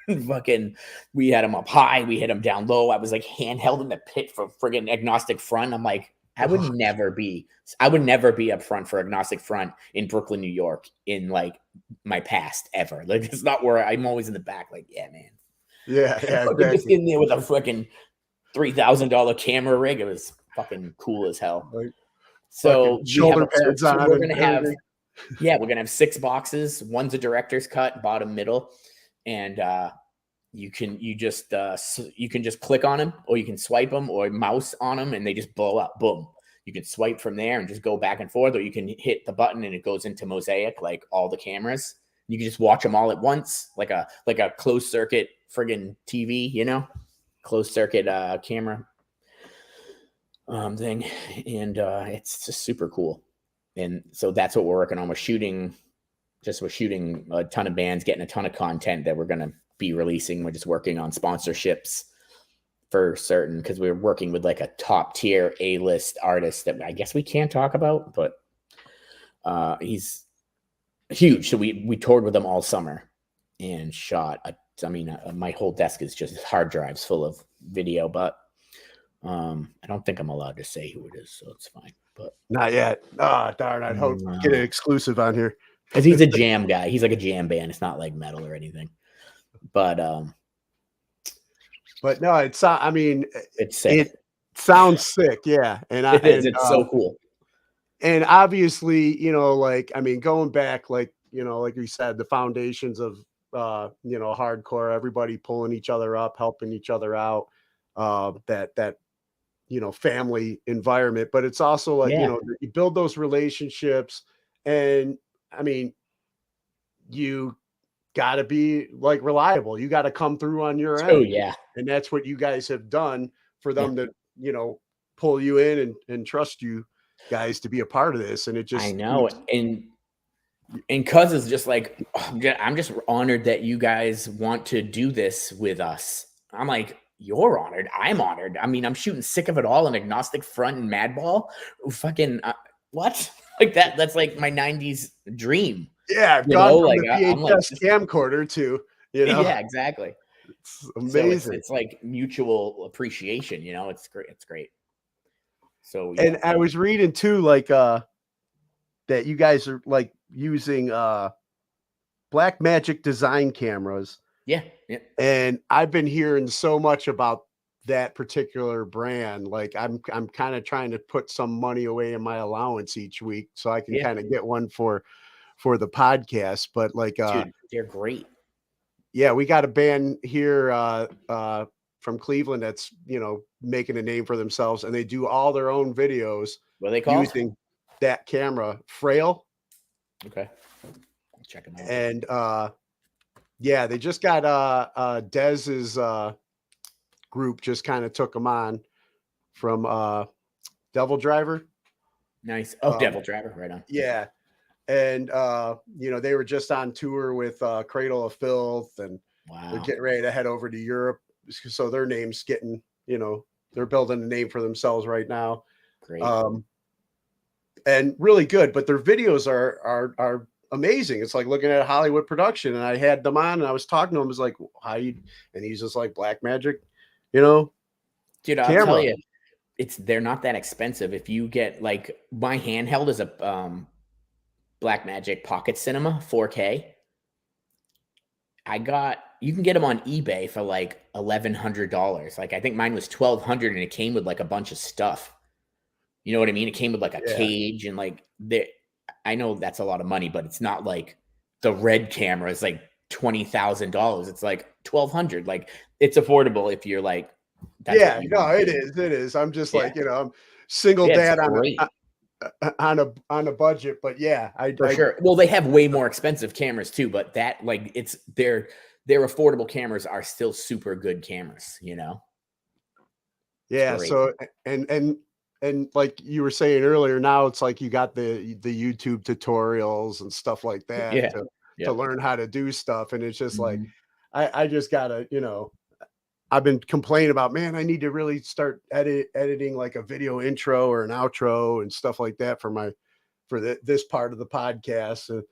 We had them up high. We had them down low. I was like handheld in the pit for friggin' Agnostic Front. I'm like, I would never be up front for Agnostic Front in Brooklyn, New York, in like my past ever. Like, it's not where I'm always in the back. Like, yeah, man. Yeah. Exactly. Just in there with a fucking $3,000 camera rig. It was fucking cool as hell. Like, so shoulder pads on. We're gonna have 6 boxes. One's a director's cut, bottom, middle, and you can just click on them, or you can swipe them, or mouse on them, and they just blow up. Boom. You can swipe from there and just go back and forth, or you can hit the button and it goes into mosaic, like all the cameras. You can just watch them all at once, like a closed circuit friggin' TV, closed circuit camera thing. And it's just super cool. And so that's what we're working on. We're shooting a ton of bands, getting a ton of content that we're going to be releasing. We're just working on sponsorships for certain, because we're working with like a top tier A-list artist that I guess we can't talk about, but he's huge. So we toured with him all summer and shot my whole desk is just hard drives full of video, but I don't think I'm allowed to say who it is, so it's fine. But not yet. Oh, darn, I'd hope to get an exclusive on here. Because he's a jam guy. He's like a jam band. It's not like metal or anything. But no, it's sick. It sounds sick, yeah. And it's so cool. And obviously, going back, like you said, the foundations of hardcore, everybody pulling each other up, helping each other out, that family environment. But it's also like, you build those relationships, and you got to be like reliable. You got to come through on your end. Oh yeah. And that's what you guys have done for them to, pull you in and trust you guys to be a part of this. And it just, I know. And Cuz is just like, I'm just honored that you guys want to do this with us. I'm like, you're honored. I'm honored. I'm shooting Sick of It All and Agnostic Front and Madball. Fucking what? Like that's like my 90s dream. Yeah, I've gone from the VHS camcorder to, Yeah, exactly. It's amazing. So it's like mutual appreciation, it's great. It's great. So yeah. And I was reading too, like that you guys are like using Black Magic design cameras. Yeah. And I've been hearing so much about that particular brand. Like I'm kind of trying to put some money away in my allowance each week so I can kind of get one for the podcast. But like dude, they're great. Yeah, we got a band here from Cleveland that's, you know, making a name for themselves, and they do all their own videos. What are they called? Using that camera, Frail. Okay. I'll check them out. And yeah, they just got Dez's group just kind of took them on from Devil Driver. Nice. Oh, Devil Driver, right on. Yeah. And you know, they were just on tour with Cradle of Filth, and they're getting ready to head over to Europe. So their name's getting, you know, they're building a name for themselves right now. Great. And really good, but their videos are amazing. It's like looking at a Hollywood production. And I had them on and I was talking to him. I was like, how you, and he's just like, Black Magic, you know, dude, I'll tell you, they're not that expensive. If you get, like, my handheld is a Black Magic Pocket Cinema 4K. You can get them on eBay for like $1,100. Like, I think mine was $1,200 and it came with like a bunch of stuff. You know what I mean? It came with like a cage and like I know that's a lot of money, but it's not like the Red camera is like $20,000. It's like $1,200. Like, it's affordable if you're like, yeah, no, it is. It is. I'm just like, you know, I'm single dad on a budget, but yeah, for sure. Well, they have way more expensive cameras too, but that, like, it's their affordable cameras are still super good cameras, you know? Yeah. So, and like you were saying earlier, now it's like you got the YouTube tutorials and stuff like that to learn how to do stuff. And it's just like, I just gotta, you know, I've been complaining about, man, I need to really start editing like a video intro or an outro and stuff like that for this part of the podcast. And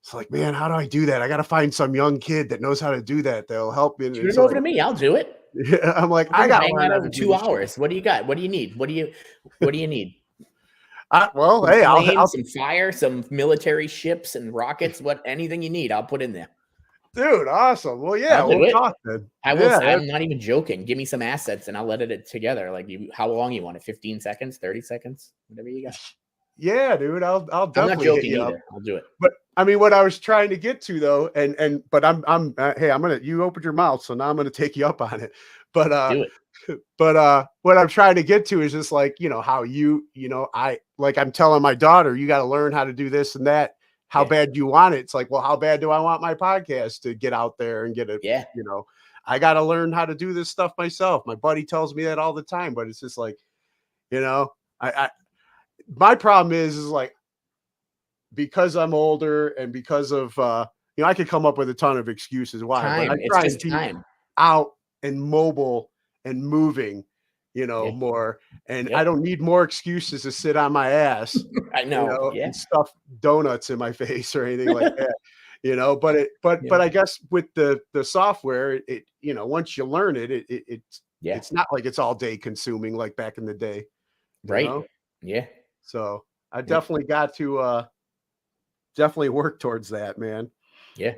it's like, man, how do I do that? I got to find some young kid that knows how to do that. They'll help me. Shoot it over to me. I'll do it. Yeah, I'm like, I got hang out over 2 hours. What do you got? What do you need? What do you need? Well, hey, I'll some fire, some military ships and rockets. Anything you need, I'll put in there. Dude, awesome. Well, yeah, we'll talk then. I will. I'm not even joking. Give me some assets and I'll edit it together. Like, how long you want it? 15 seconds, 30 seconds, whatever you got. Yeah, dude. I'll definitely. I'm not joking either. I'll do it. But I mean, what I was trying to get to though, but I'm hey, you opened your mouth, so now I'm gonna take you up on it. But do it. But what I'm trying to get to is just like, you know, how you know, I'm telling my daughter, you got to learn how to do this and that. How bad do you want it? It's like, well, how bad do I want my podcast to get out there and get it? Yeah. You know, I got to learn how to do this stuff myself. My buddy tells me that all the time, but it's just like, you know, my problem is like, because I'm older and because of, you know, I could come up with a ton of excuses why. But it's just time. Out and mobile and moving, you know, more. And I don't need more excuses to sit on my ass. I know, and stuff donuts in my face or anything like that, you know. But I guess with the software, it you know, once you learn it, it's not like it's all day consuming like back in the day, right? Know? Yeah. So I definitely got to definitely work towards that, man. Yeah.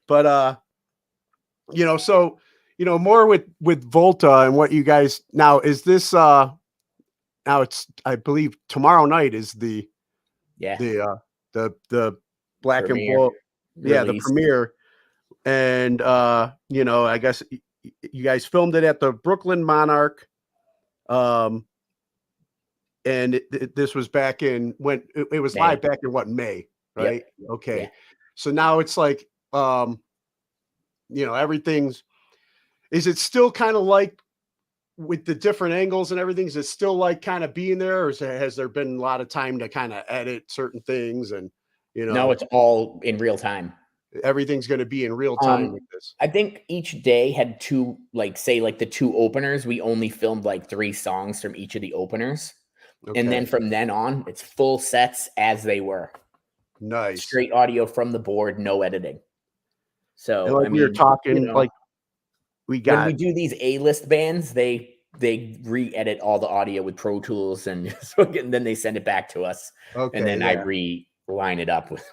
But you know, so you know, more with VOLTA and what you guys now is this now it's, I believe tomorrow night is the Black premiere and Blue, the premiere. And you know, I guess you guys filmed it at the Brooklyn Monarch. And this was back in when it was live back in May, right? Yep. Okay. Yeah. So now it's like you know, is it still kind of like with the different angles and everything? Is it still like kind of being there, or has there been a lot of time to kind of edit certain things? And you know, no, it's all in real time. Everything's going to be in real time with this. I think each day had two, like, say, like the two openers. We only filmed like 3 songs from each of the openers, and then from then on, it's full sets as they were. Nice, straight audio from the board, no editing. So like, I mean, we were talking, you know, like. When we do these A-list bands, they re-edit all the audio with Pro Tools, and then they send it back to us. Okay, and then I line it up with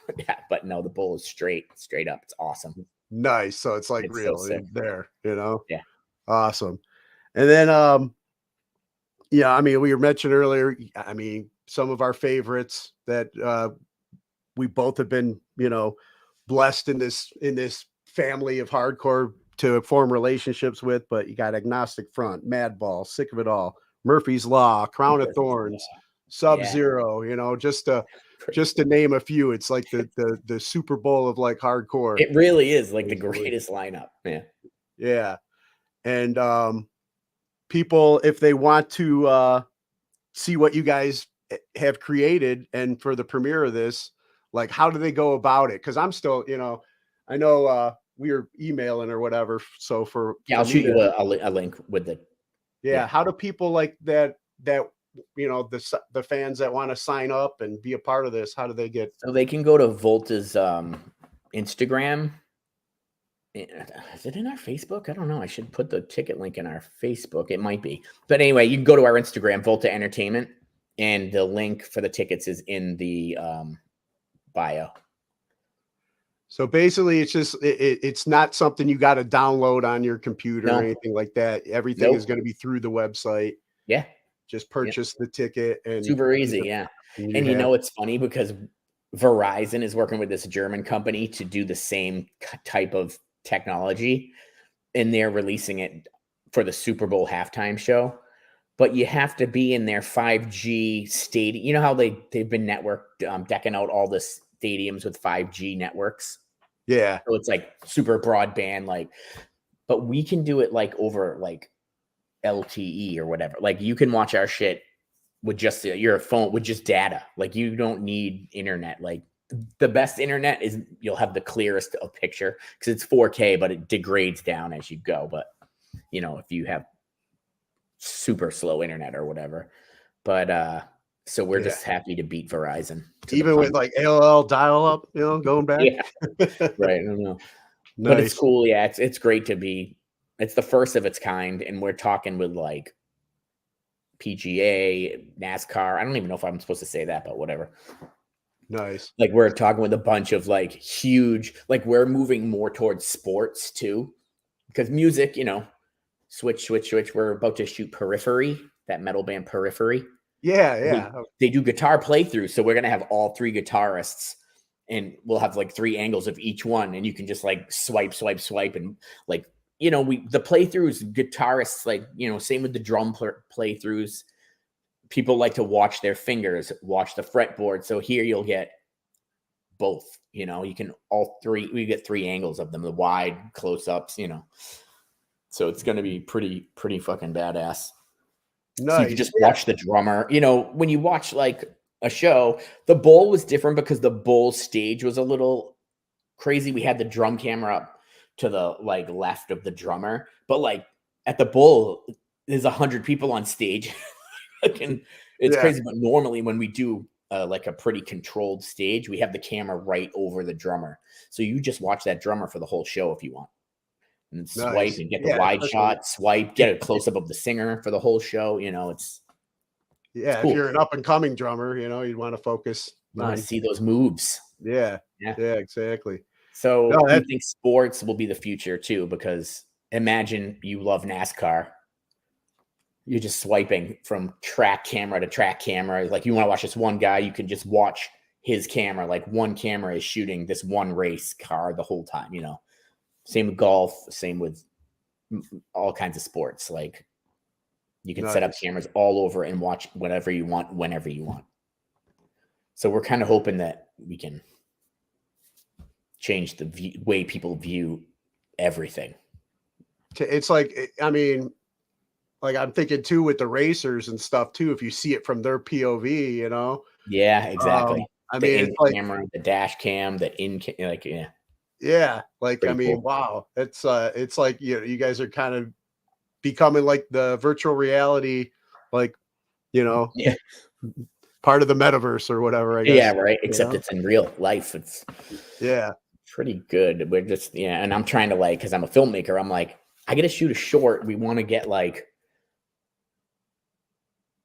But no, the bowl is straight up. It's awesome. Nice. So it's like real there, you know? Yeah. Awesome. And then, yeah, I mean, we were mentioned earlier, I mean, some of our favorites that we both have been, blessed in this family of hardcore to form relationships with, but you got Agnostic Front, Madball, Sick of It All, Murphy's Law, Crown of Thorns, Yeah. Sub-Zero, just to name a few. It's like the Super Bowl of like hardcore. It really is like the greatest lineup. Yeah. Yeah. And people, if they want to see what you guys have created and for the premiere of this, like how do they go about it? Because I'm still, I know we were emailing or whatever. So I'll shoot you a link with the how do people like that the fans that want to sign up and be a part of this, how do they get? So they can go to VOLTA's Instagram. Is it in our Facebook? I don't know. I should put the ticket link in our Facebook. It might be. But anyway, you can go to our Instagram, VOLTA Entertainment, and the link for the tickets is in the bio. So basically, it's just it's not something you got to download on your computer or anything like that. Everything is going to be through the website. Yeah. Just purchase the ticket and super easy. Yeah. And you know, it's funny because Verizon is working with this German company to do the same type of technology, and they're releasing it for the Super Bowl halftime show. But you have to be in their 5G stadium. You know how they've been decking out all the stadiums with 5G networks? Yeah. So it's like super broadband, but we can do it like over like LTE or whatever. Like you can watch our shit with just your phone with just data. Like you don't need internet. Like the best internet is you'll have the clearest of picture because it's 4K, but it degrades down as you go. But if you have super slow internet or whatever, but so we're just happy to beat Verizon, even with like AOL dial up, going back. Yeah, right. I don't know, nice. But it's cool. Yeah, it's great to be. It's the first of its kind, and we're talking with like PGA, NASCAR. I don't even know if I'm supposed to say that, but whatever. Nice. Like we're talking with a bunch of like huge, like we're moving more towards sports too, because music, switch. We're about to shoot Periphery, that metal band Periphery. Yeah. They do guitar playthroughs, so we're gonna have all three guitarists, and we'll have like three angles of each one, and you can just like swipe, and like the playthroughs, guitarists, like same with the drum playthroughs. People like to watch their fingers, watch the fretboard. So here you'll get both. You can we get three angles of them, the wide close-ups. So it's going to be pretty fucking badass. Nice. So you can just watch the drummer. When you watch like a show, the bowl was different because the bowl stage was a little crazy. We had the drum camera up to the like left of the drummer, but like at the bowl, there's 100 people on stage. And it's crazy. But normally when we do like a pretty controlled stage, we have the camera right over the drummer. So you just watch that drummer for the whole show if you want. And swipe and get the wide shot, swipe, get a close up of the singer for the whole show. It's cool. If you're an up and coming drummer, you'd want to focus. You want to see those moves. Yeah, exactly. So I think sports will be the future too, because imagine you love NASCAR. You're just swiping from track camera to track camera. Like you want to watch this one guy, you can just watch his camera. Like one camera is shooting this one race car the whole time, Same with golf, same with all kinds of sports. Like you can set up cameras all over and watch whatever you want, whenever you want. So we're kind of hoping that we can change the way people view everything. It's like, I mean, like I'm thinking too with the racers and stuff too, if you see it from their POV, Yeah, exactly. I the mean, in like, camera, the dash cam, the in like, like, pretty I mean, cool. wow. It's like, you guys are kind of becoming like the virtual reality, like, part of the metaverse or whatever, I guess. Yeah, right. Except it's in real life. It's pretty good. We're just, and I'm trying to like, because I'm a filmmaker, I'm like, I got to shoot a short. We want to get like,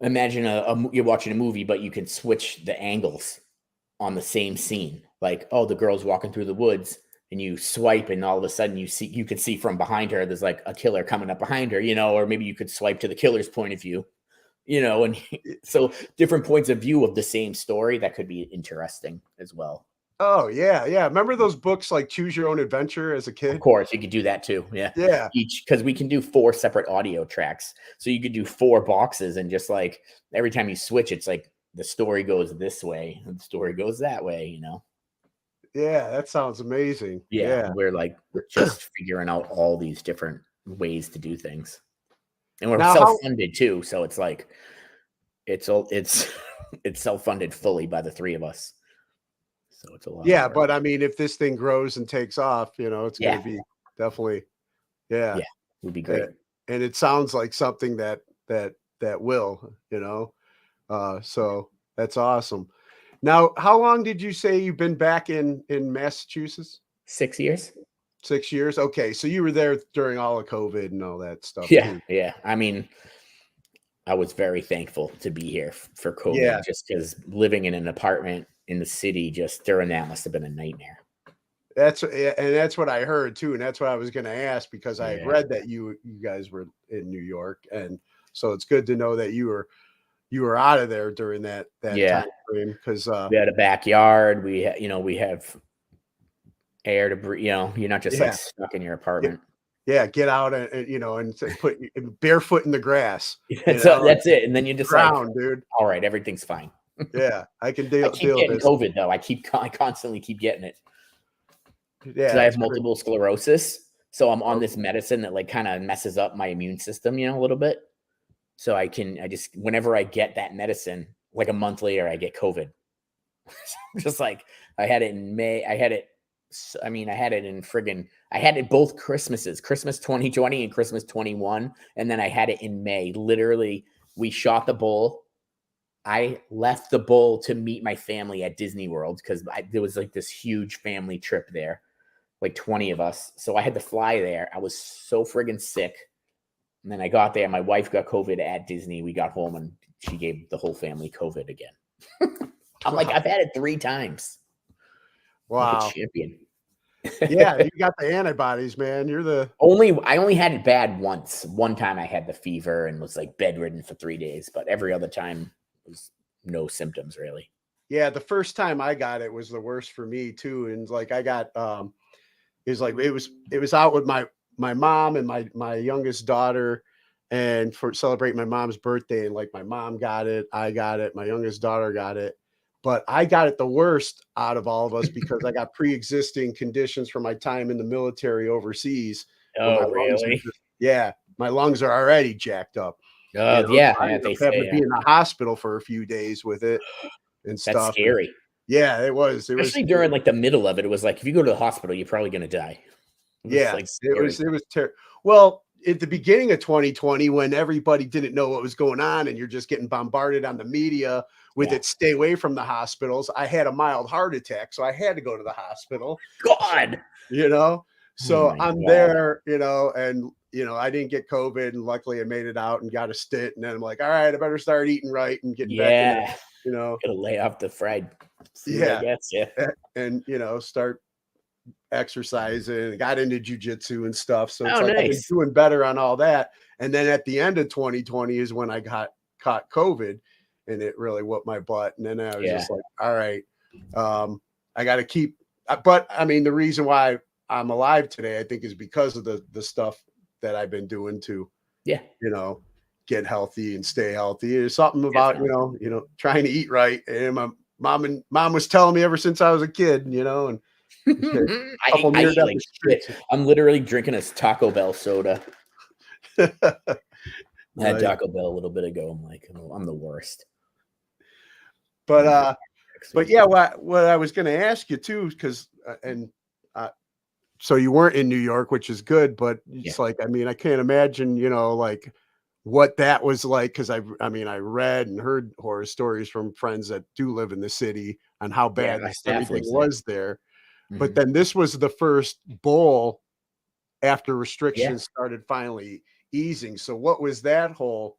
imagine you're watching a movie, but you can switch the angles on the same scene. Like, oh, the girl's walking through the woods. and you swipe, and all of a sudden you could see from behind her, there's like a killer coming up behind her, or maybe you could swipe to the killer's point of view, and so different points of view of the same story, that could be interesting as well. Oh yeah, yeah. Remember those books like Choose Your Own Adventure as a Of kid? course, you could do that too. Yeah. Yeah. Because we can do 4 separate audio tracks. So you could do 4 boxes, and just like every time you switch, it's like the story goes this way and the story goes that way. Yeah, that sounds amazing. Yeah. Yeah. We're like just figuring out all these different ways to do things. And we're Now, self-funded too. So it's like it's it's self-funded fully by the 3 of us. So it's a lot. Yeah, but I mean, if this thing grows and takes off, it's going Yeah. to be definitely, yeah, Yeah. Would be great. and it sounds like something that will, so that's awesome. Now, how long did you say you've been back in Massachusetts? 6 years. 6 years. Okay, so you were there during all of COVID and all that stuff. Yeah. Too. Yeah. I mean, I was very thankful to be here for COVID, Yeah. just because living in an apartment in the city just during that must have been a nightmare. That's what I heard too, and that's what I was going to ask, because I had Yeah. read that you guys were in New York, and so it's good to know that you were out of there during that Yeah. time frame, because We had a backyard. We have air to breathe. You're not just like stuck in your apartment. yeah, get out and put barefoot in the grass. So that's it. And then you're just ground, like, dude. all right, everything's fine. Yeah, I can I deal keep getting this. COVID though. I constantly keep getting it. Yeah, I have multiple sclerosis, so I'm on this medicine that like kind of messes up my immune system, a little bit. So I just whenever I get that medicine, like a month later, I get COVID. Just like I had it in May. I had it I had it both Christmases, Christmas 2020 and Christmas 21. And then I had it in May. Literally, we shot the bull. I left the bull to meet my family at Disney World, because there was like this huge family trip there, like 20 of us. So I had to fly there. I was so friggin' sick. And then I got there. My wife got COVID at Disney. We got home and she gave the whole family COVID again. I'm like, I've had it 3 times. Wow. Like a champion. Yeah, you got the antibodies, man. You're I only had it bad once. One time I had the fever and was like bedridden for 3 days, but every other time was no symptoms really. Yeah, the first time I got it was the worst for me too. And like I got it was out with my mom and my youngest daughter, and for celebrating my mom's birthday, and like my mom got it, I got it, my youngest daughter got it. But I got it the worst out of all of us because I got pre-existing conditions from my time in the military overseas. Oh, really? My lungs are already jacked up. Oh, So yeah. I ended up having to be in the hospital for a few days with it and stuff. That's scary. Yeah, it was. Especially during like the middle of it. It was like, if you go to the hospital, you're probably going to die. It was terrible. Well, at the beginning of 2020, when everybody didn't know what was going on and you're just getting bombarded on the media with it, stay away from the hospitals. I had a mild heart attack, so I had to go to the hospital. God, so I'm there, and I didn't get COVID, and luckily I made it out and got a stint. And then I'm like, all right, I better start eating right and getting back in it, gotta lay off the fried food, I guess. And start exercising, got into jujitsu and stuff. So it's I've been doing better on all that. And then at the end of 2020 is when I caught COVID, and it really whooped my butt. And then I was just like, all right, I got to keep. But I mean, the reason why I'm alive today, I think, is because of the stuff that I've been doing to, get healthy and stay healthy. There's something about, trying to eat right. And my mom was telling me ever since I was a kid, and I eat like shit. I'm literally drinking a Taco Bell soda. I had Taco Bell a little bit ago. I'm like, I'm the worst. But yeah, what I was going to ask you too, because so you weren't in New York, which is good, but it's like, I mean, I can't imagine, like what that was like, because I read and heard horror stories from friends that do live in the city on how bad everything was there. But then this was the first bowl after restrictions started finally easing. So what was that whole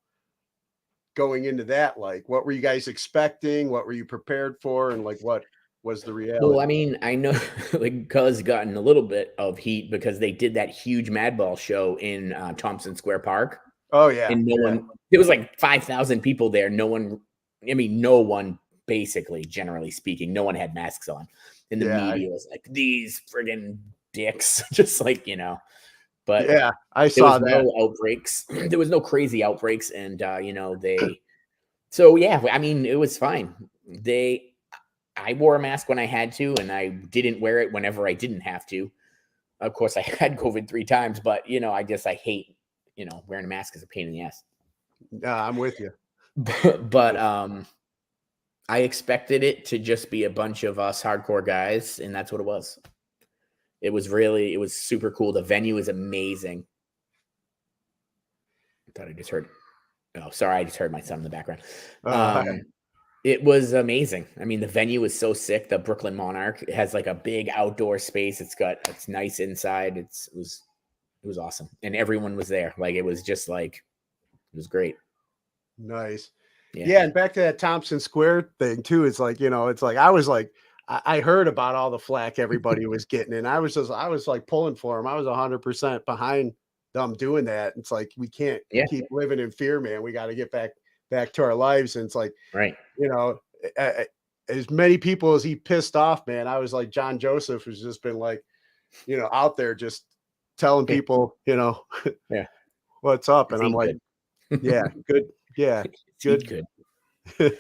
going into that like? What were you guys expecting? What were you prepared for? And like what was the Well, reality. I mean, I know like Cuz gotten a little bit of heat because they did that huge Madball show in Thompson Square Park, Oh yeah, and no one. There was like 5,000 people there. No one. I mean, no one. Basically, generally speaking, no one had masks on, and the yeah, media was like, "These friggin' dicks," just like But yeah. I there saw was that. no outbreaks. There was no crazy outbreaks, and they. So yeah, I mean, it was fine. I wore a mask when I had to, and I didn't wear it whenever I didn't have to. Of course, I had COVID 3 times, but I hate, wearing a mask is a pain in the ass. I'm with you. But I expected it to just be a bunch of us hardcore guys, and that's what it was. It was super cool. The venue is amazing. I thought I just heard. Oh, sorry, I just heard my son in the background. It was amazing. I mean, the venue is so sick. The Brooklyn Monarch has like a big outdoor space. It's nice inside. It was awesome, and everyone was there. Like it was great. Nice. Yeah. Yeah, and back to that Thompson Square thing too. It's like, it's like I was like, I heard about all the flack everybody was getting, and I was like pulling for them. I was 100% behind them doing that. It's like we can't Yeah. keep living in fear, man. We got to get back to our lives. And it's like, Right. As many people as he pissed off, man. I was like John Joseph, who's just been like, out there just telling people, Yeah. what's up. And I'm like, good. yeah, good. Yeah, good. I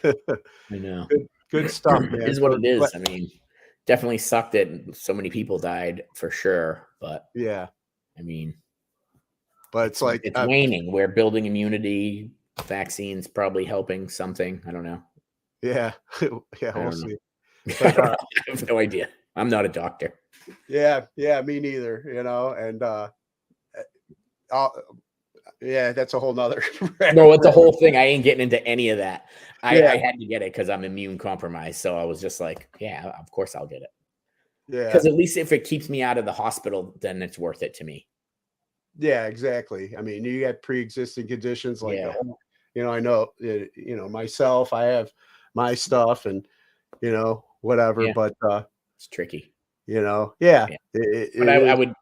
know. Good stuff, man. It is what it is. I mean, definitely sucked that so many people died for sure, but yeah. I mean, but it's like it's waning. We're building immunity. Vaccines probably helping something. I don't know. Yeah, yeah, we'll see. But, I have no idea. I'm not a doctor. Yeah, me neither. And yeah, that's a whole nother. No, it's a whole thing. I ain't getting into any of that. I had to get it because I'm immune compromised. So I was just like, yeah, of course I'll get it. Yeah, because at least if it keeps me out of the hospital, then it's worth it to me. Yeah, exactly. I mean, you got pre-existing conditions like, I know, myself, I have my stuff and, whatever, Yeah. but it's tricky. Yeah. But I would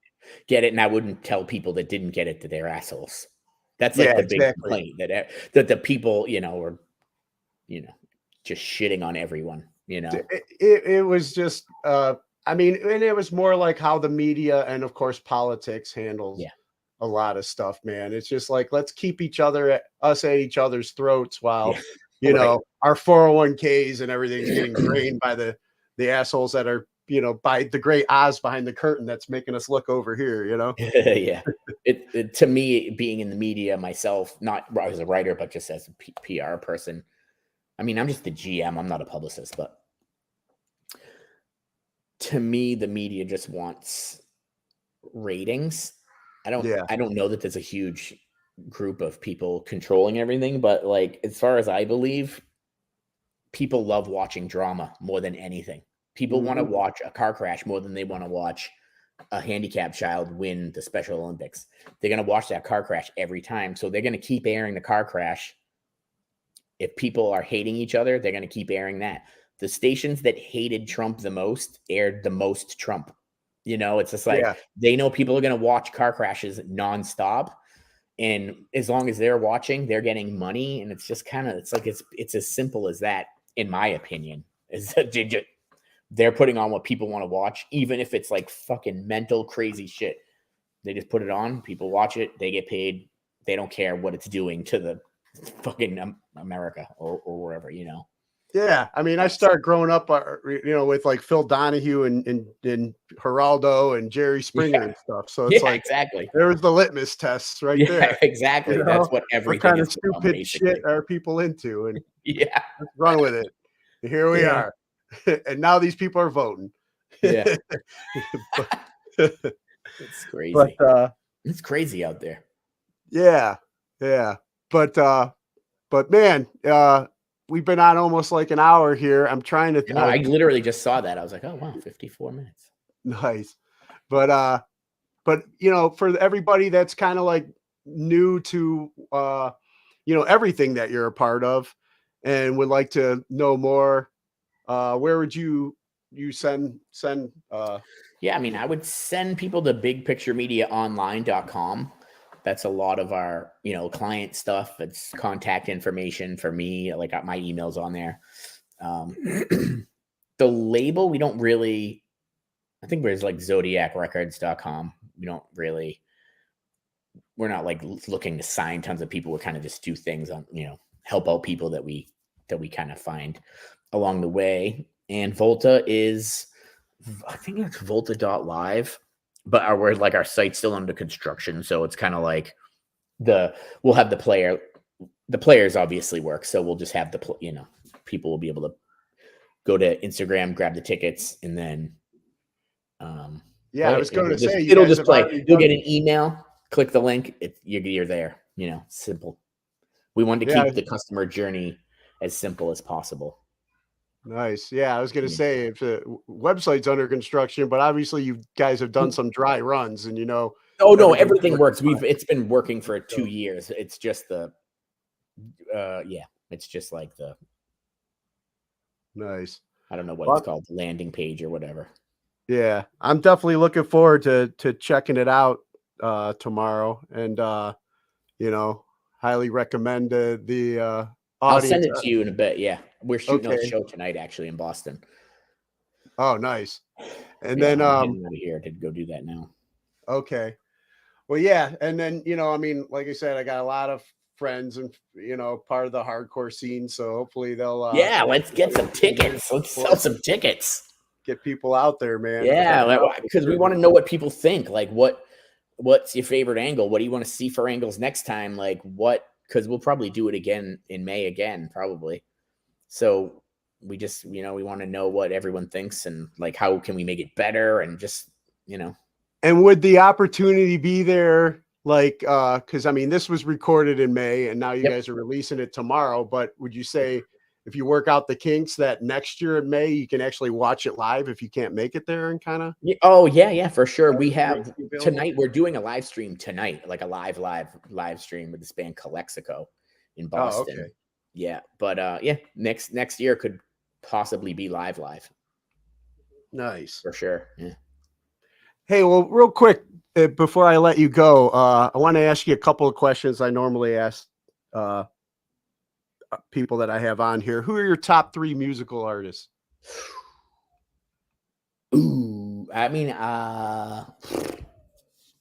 get it, and I wouldn't tell people that didn't get it that they're assholes. That's like the big complaint that the people, are, just shitting on everyone, It was just, I mean, and it was more like how the media and of course politics handles a lot of stuff, man. It's just like, let's keep us at each other's throats while, our 401ks and everything's getting drained by the assholes that are, by the great Oz behind the curtain that's making us look over here, Yeah. It to me, being in the media myself, not as a writer, but just as a PR person. I mean, I'm just the GM. I'm not a publicist, but to me, the media just wants ratings. I don't know that there's a huge group of people controlling everything, but like as far as I believe, people love watching drama more than anything. People want to watch a car crash more than they want to watch a handicapped child win the Special Olympics. They're going to watch that car crash every time. So they're going to keep airing the car crash. If people are hating each other, they're going to keep airing that. The stations that hated Trump the most aired the most Trump. It's just like they know people are going to watch car crashes nonstop. And as long as they're watching, they're getting money. And it's just it's as simple as that, in my opinion, is that they're putting on what people want to watch, even if it's like fucking mental, crazy shit. They just put it on, people watch it, they get paid. They don't care what it's doing to the fucking America or wherever, Yeah, I mean, I started growing up, with like Phil Donahue and Geraldo and Jerry Springer and stuff. So it's like exactly. There was the litmus tests right there. Exactly. That's what everything. What kind of stupid shit are people into? And let's run with it. And here we are, and now these people are voting. Yeah, it's crazy. But it's crazy out there. Yeah, but man, we've been on almost like an hour here. I'm trying to. I literally just saw that. I was like, oh wow, 54 minutes. Nice, but for everybody that's kind of like new to everything that you're a part of, and would like to know more, where would you you send Yeah, I mean, I would send people to bigpicturemediaonline.com. That's a lot of our, client stuff. It's contact information for me. Like my email's on there. The label, we don't really, I think there's like zodiacrecords.com. We're not like looking to sign tons of people. We kind of just do things on, help out people that we kind of find along the way. And VOLTA is, I think it's volta.live, but our site's still under construction. So it's kind of like we'll have the players obviously work. So we'll just have people will be able to go to Instagram, grab the tickets, and then, I was going to say, it'll just play. You'll get an email, click the link. You're there, simple. We want to keep the customer journey as simple as possible. Nice. Yeah, I was going to say, if the website's under construction, but obviously you guys have done some dry runs, and Oh no, everything works. It's been working for 2 years. It's just it's just like nice. I don't know what it's called, landing page or whatever. Yeah, I'm definitely looking forward to checking it out tomorrow, and highly recommend the audience. I'll send it to you in a bit. Yeah, we're shooting a show tonight actually in Boston. Oh, nice. And then I'm heading out of here to go do that now. Okay. Well, yeah, and then like I said, I got a lot of friends and part of the hardcore scene, so hopefully they'll let's get some tickets. Let's sell some tickets. Get people out there, man. Yeah, because we want to know what people think. Like, what's your favorite angle? What do you want to see for angles next time? Like, because we'll probably do it again in May again, probably. So we just, we want to know what everyone thinks and like how can we make it better and just, And would the opportunity be there? Like, because this was recorded in May, and now you guys are releasing it tomorrow. But would you say, if you work out the kinks, that next year in May you can actually watch it live if you can't make it there, and kind of? Oh yeah, for sure. We have tonight. We're doing a live stream tonight, like a live stream with this band Calexico in Boston. Oh, okay. Yeah, but next year could possibly be live. Nice, for sure. Yeah. Hey, well, real quick before I let you go, I want to ask you a couple of questions I normally ask people that I have on here. Who are your top 3 musical artists? Ooh,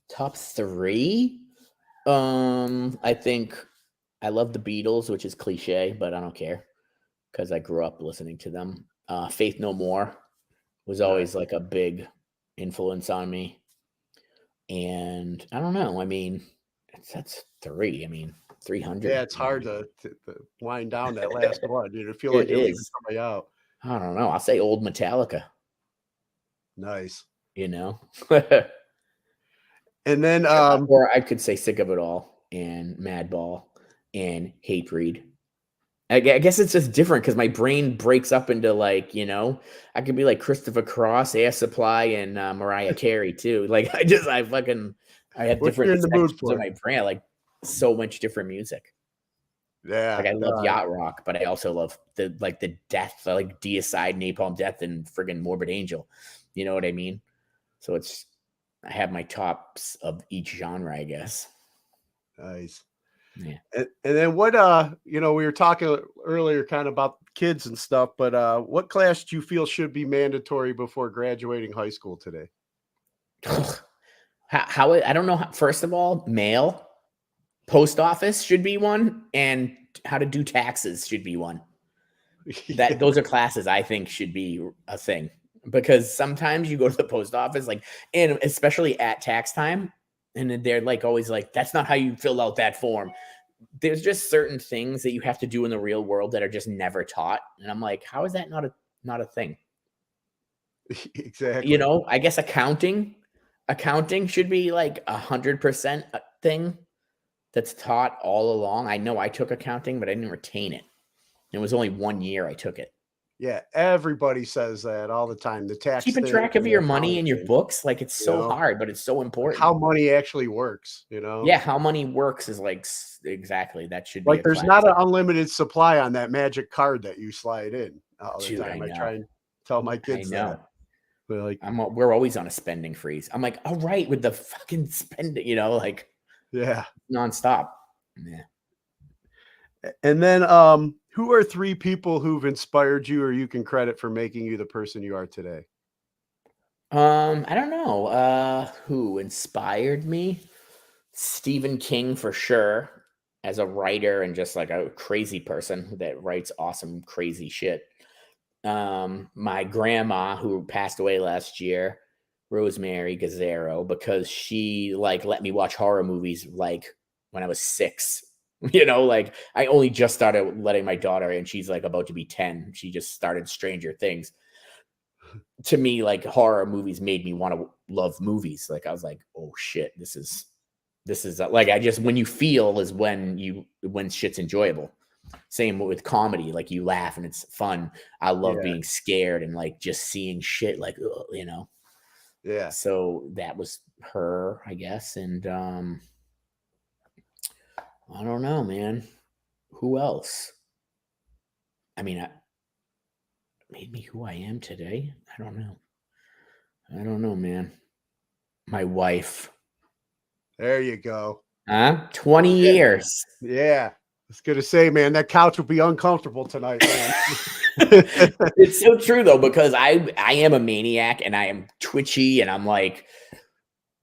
top 3. I think I love the Beatles, which is cliche, but I don't care because I grew up listening to them. Faith No More was always like a big influence on me. And I don't know. That's 3. 300. Yeah, it's hard to wind down that last one. I feel like you're leaving somebody out. I don't know. I'll say old Metallica. Nice. And then or I could say Sick of It All and Madball and Hatebreed. I guess it's just different because my brain breaks up into like, I could be like Christopher Cross, Air Supply, and Mariah Carey too. Like I have different sections of my brain. I like so much different music. Yeah. Like I love yacht rock, but I also love the death, like Deicide, Napalm Death, and friggin' Morbid Angel. You know what I mean? So I have my tops of each genre, I guess. Nice. Yeah. And then what, we were talking earlier kind of about kids and stuff, but what class do you feel should be mandatory before graduating high school today? How I don't know. First of all, mail, post office should be one, and how to do taxes should be one. Those are classes I think should be a thing, because sometimes you go to the post office, and especially at tax time, and they're like always like, that's not how you fill out that form. There's just certain things that you have to do in the real world that are just never taught, and I'm like, how is that not a thing? Exactly. I guess accounting should be like 100% a thing that's taught all along. I know I took accounting, but I didn't retain it. It was only 1 year I took it. Yeah, everybody says that all the time. The tax keeping track of your money in your books, like it's so hard, but it's so important. How money actually works, Yeah, how money works is like exactly that should be like there's not an unlimited supply on that magic card that you slide in all the time. I try and tell my I kids that. know. They're like, We're always on a spending freeze. I'm like, all right, with the fucking spending, like yeah. nonstop. Yeah. And then who are 3 people who've inspired you or you can credit for making you the person you are today? I don't know. Who inspired me? Stephen King for sure, as a writer and just like a crazy person that writes awesome, crazy shit. My grandma, who passed away last year, Rosemary Gazzaro, because she like let me watch horror movies like when I was 6. Like I only just started letting my daughter in. She's like about to be 10. She just started Stranger Things. To me, like horror movies made me want to love movies. Like I was like, oh shit, this is like when you feel is when shit's enjoyable. Same with comedy, like you laugh and it's fun. I love being scared and like just seeing shit like Yeah. So that was her, I guess. And I don't know, man. Who else? I mean, made me who I am today. I don't know, man. My wife. There you go. 20 years. Yeah. I was going to say, man, that couch will be uncomfortable tonight, man. It's so true though, because I am a maniac and I am twitchy and I'm like,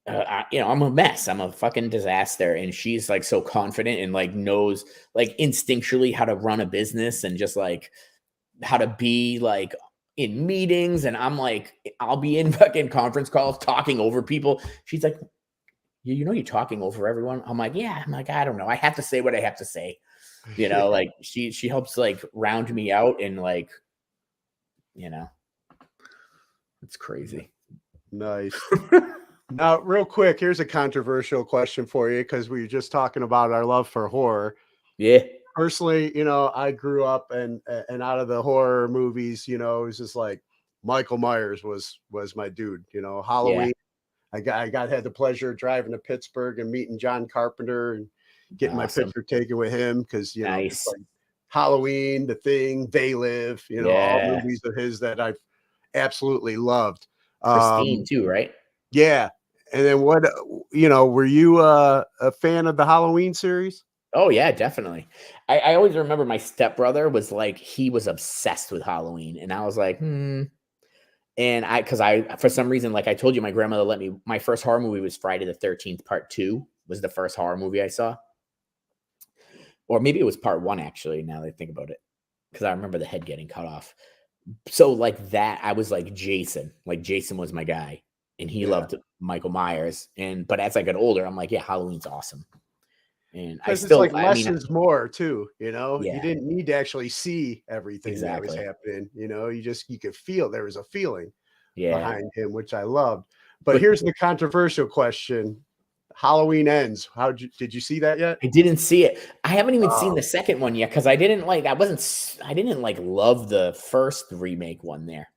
I'm a mess. I'm a fucking disaster. And she's like so confident and like knows like instinctually how to run a business and just like how to be like in meetings. And I'm like, I'll be in fucking conference calls talking over people. She's like, you're talking over everyone. I'm like, yeah. I'm like, I don't know. I have to say what I have to say. Like she helps like round me out and like, it's crazy. Nice. Now, real quick, here's a controversial question for you because we were just talking about our love for horror. Yeah. Personally, I grew up and out of the horror movies, it was just like Michael Myers was my dude. Halloween. Yeah. I had the pleasure of driving to Pittsburgh and meeting John Carpenter and getting my picture taken with him because nice. like Halloween, The Thing, They Live, all movies of his that I've absolutely loved. Christine too, right? Yeah. And then what, were you a fan of the Halloween series? Oh yeah, definitely. I always remember my stepbrother was like, he was obsessed with Halloween. And I was like, And because for some reason, like I told you, my grandmother my first horror movie was Friday the 13th, part 2 was the first horror movie I saw. Or maybe it was part 1, actually, now that I think about it. Because I remember the head getting cut off. So like that, I was like Jason. Like Jason was my guy. And he loved Michael Myers. But as I got older, I'm like, yeah, Halloween's awesome. And I still it's like less is more too, you didn't need to actually see everything that was happening. You could feel there was a feeling behind him, which I loved. But here's the controversial question. Halloween Ends. Did you see that yet? I didn't see it. I haven't even seen the second one yet because I didn't like love the first remake one there.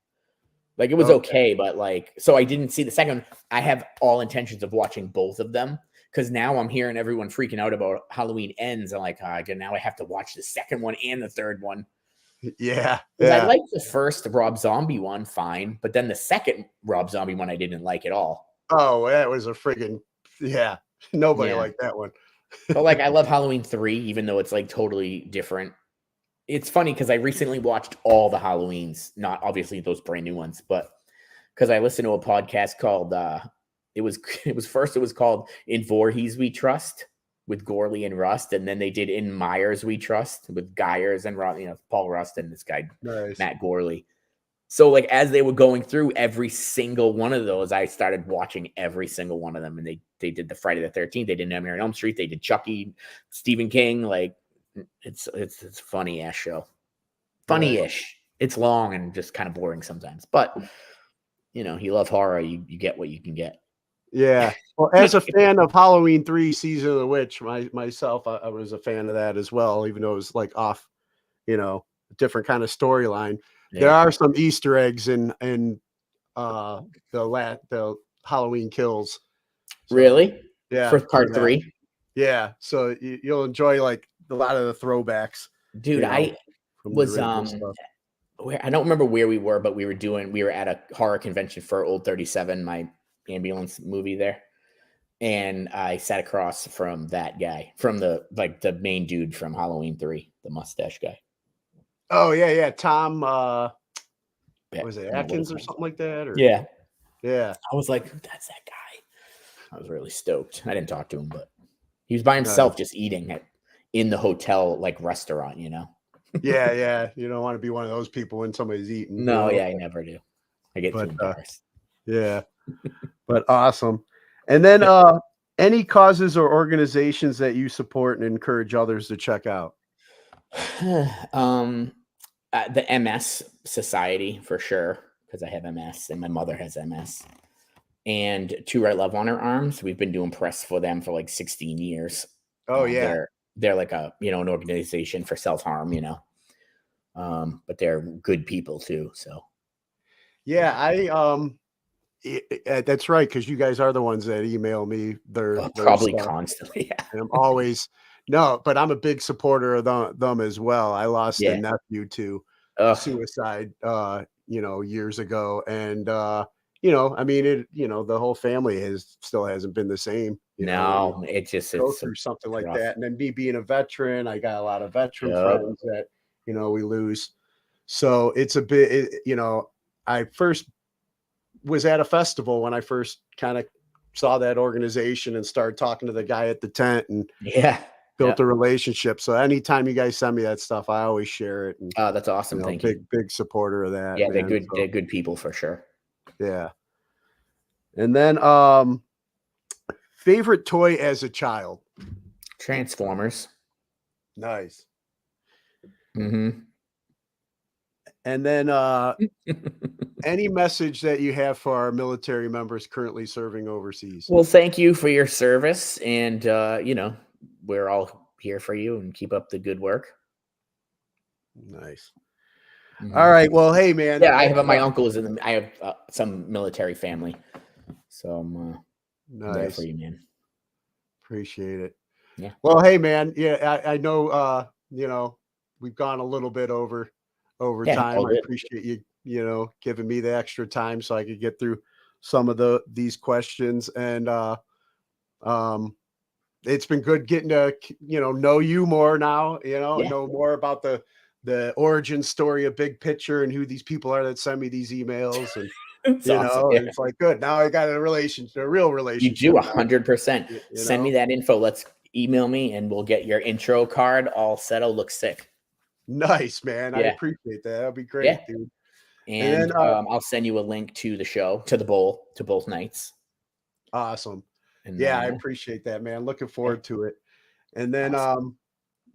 Like it was okay, but like, so I didn't see the second one. I have all intentions of watching both of them because now I'm hearing everyone freaking out about Halloween Ends. I'm like, now I have to watch the second one and the third one. Yeah. I liked the first Rob Zombie one fine, but then the second Rob Zombie one I didn't like at all. Oh, that was a friggin' nobody liked that one. But like I love Halloween 3, even though it's like totally different. It's funny because I recently watched all the Halloweens, not obviously those brand new ones, but because I listened to a podcast called it was called In Voorhees We Trust with Gorley and Rust, and then they did In Myers We Trust with Geyers and Paul Rust and this guy Matt Gorley. So like as they were going through every single one of those, I started watching every single one of them, and they did the Friday the 13th, they did Nightmare on Elm Street, they did Chucky, Stephen King, like. It's a funny ass show. Funny-ish. It's long and just kind of boring sometimes. But you love horror, you get what you can get. Yeah. Well, as a fan of Halloween 3 Season of the Witch, myself, I was a fan of that as well, even though it was like off, different kind of storyline. Yeah. There are some Easter eggs in the Halloween Kills. So, really? Yeah. For part 3? Yeah. So you'll enjoy like a lot of the throwbacks. Dude, I was I don't remember where we were, but we were at a horror convention for Old 37, my ambulance movie there. And I sat across from that guy, from the main dude from Halloween 3, the mustache guy. Oh yeah, Tom. Yeah, Was it I don't know what his Atkins or name is. something like that? Or Yeah, yeah, I was like, that's that guy. I was really stoked. I didn't talk to him, but he was by nice. himself, just eating in the hotel restaurant. Yeah. You don't want to be one of those people when somebody's eating. No, yeah, I never do. I get too But embarrassed. yeah, but awesome. And then any causes or organizations that you support and encourage others to check out? The MS Society for sure, because I have MS and my mother has MS. And To Write Love on Her Arms. We've been doing press for them for like 16 years. Oh yeah, they're like an organization for self-harm, but they're good people too. So yeah, that's right, because you guys are the ones that email me their probably stuff. constantly. Yeah. And I'm always but I'm a big supporter of them as well. I lost a nephew to suicide, years ago, and I mean the whole family still hasn't been the same. No, it's through something like rough. that, and then me being a veteran, I got a lot of veteran friends that we lose. So it's a bit, I first was at a festival when I first kind of saw that organization and started talking to the guy at the tent and built a relationship. So anytime you guys send me that stuff, I always share it. And that's awesome. Thank you. Big supporter of that. Yeah, man. they're good. They're good people for sure. Yeah. And then favorite toy as a child? Transformers. Nice. Mm-hmm. And then any message that you have for our military members currently serving overseas? Well, thank you for your service, and we're all here for you, and keep up the good work. Nice. Mm-hmm. All right. Well, hey man. Yeah, I have my uncle is I have some military family, so I'm there for you, man. Appreciate it. Yeah. Well, hey man. Yeah, I know. We've gone a little bit over time. I appreciate you, giving me the extra time so I could get through some of these questions. And it's been good getting to know you more now. Know more about the origin story of Big Picture and who these people are that send me these emails. And awesome. It's like good. Now I got a real relationship. You do 100%. Send me that info. Let's email me and we'll get your intro card all set. It'll look sick. Nice, man. I appreciate that. That'll be great, dude. And then I'll send you a link to the show, to the bowl, to both nights. Awesome. And I appreciate that, man. Looking forward to it. And then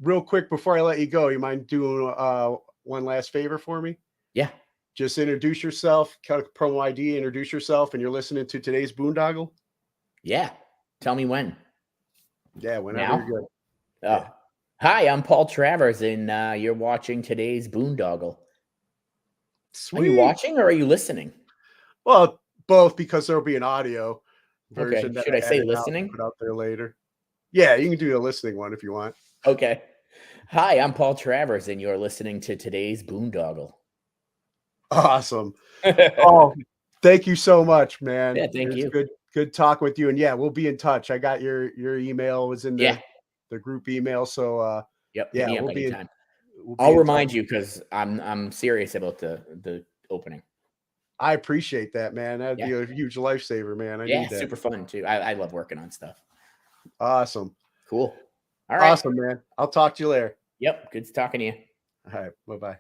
real quick before I let you go, you mind doing one last favor for me? Yeah. Just introduce yourself, cut a promo ID, introduce yourself, and you're listening to today's Boondoggle? Yeah. Tell me when. Yeah, whenever you're good. Hi, I'm Paul Travers, and you're watching today's Boondoggle. Sweet. Are you watching or are you listening? Well, both, because there'll be an audio version. Okay. Should I say listening? Put out there later. Yeah, you can do a listening one if you want. Okay. Hi, I'm Paul Travers, and you're listening to today's Boondoggle. Awesome. Oh, thank you so much, man. Yeah, thank you. Good talking with you. And yeah, we'll be in touch. I got your email was in the group email. So we'll be anytime. I'll remind you because I'm serious about the opening. I appreciate that, man. That'd be a huge lifesaver, man. I need that. Super fun too. I love working on stuff. Awesome. Cool. All right. Awesome, man. I'll talk to you later. Yep. Good talking to you. All right. Bye-bye.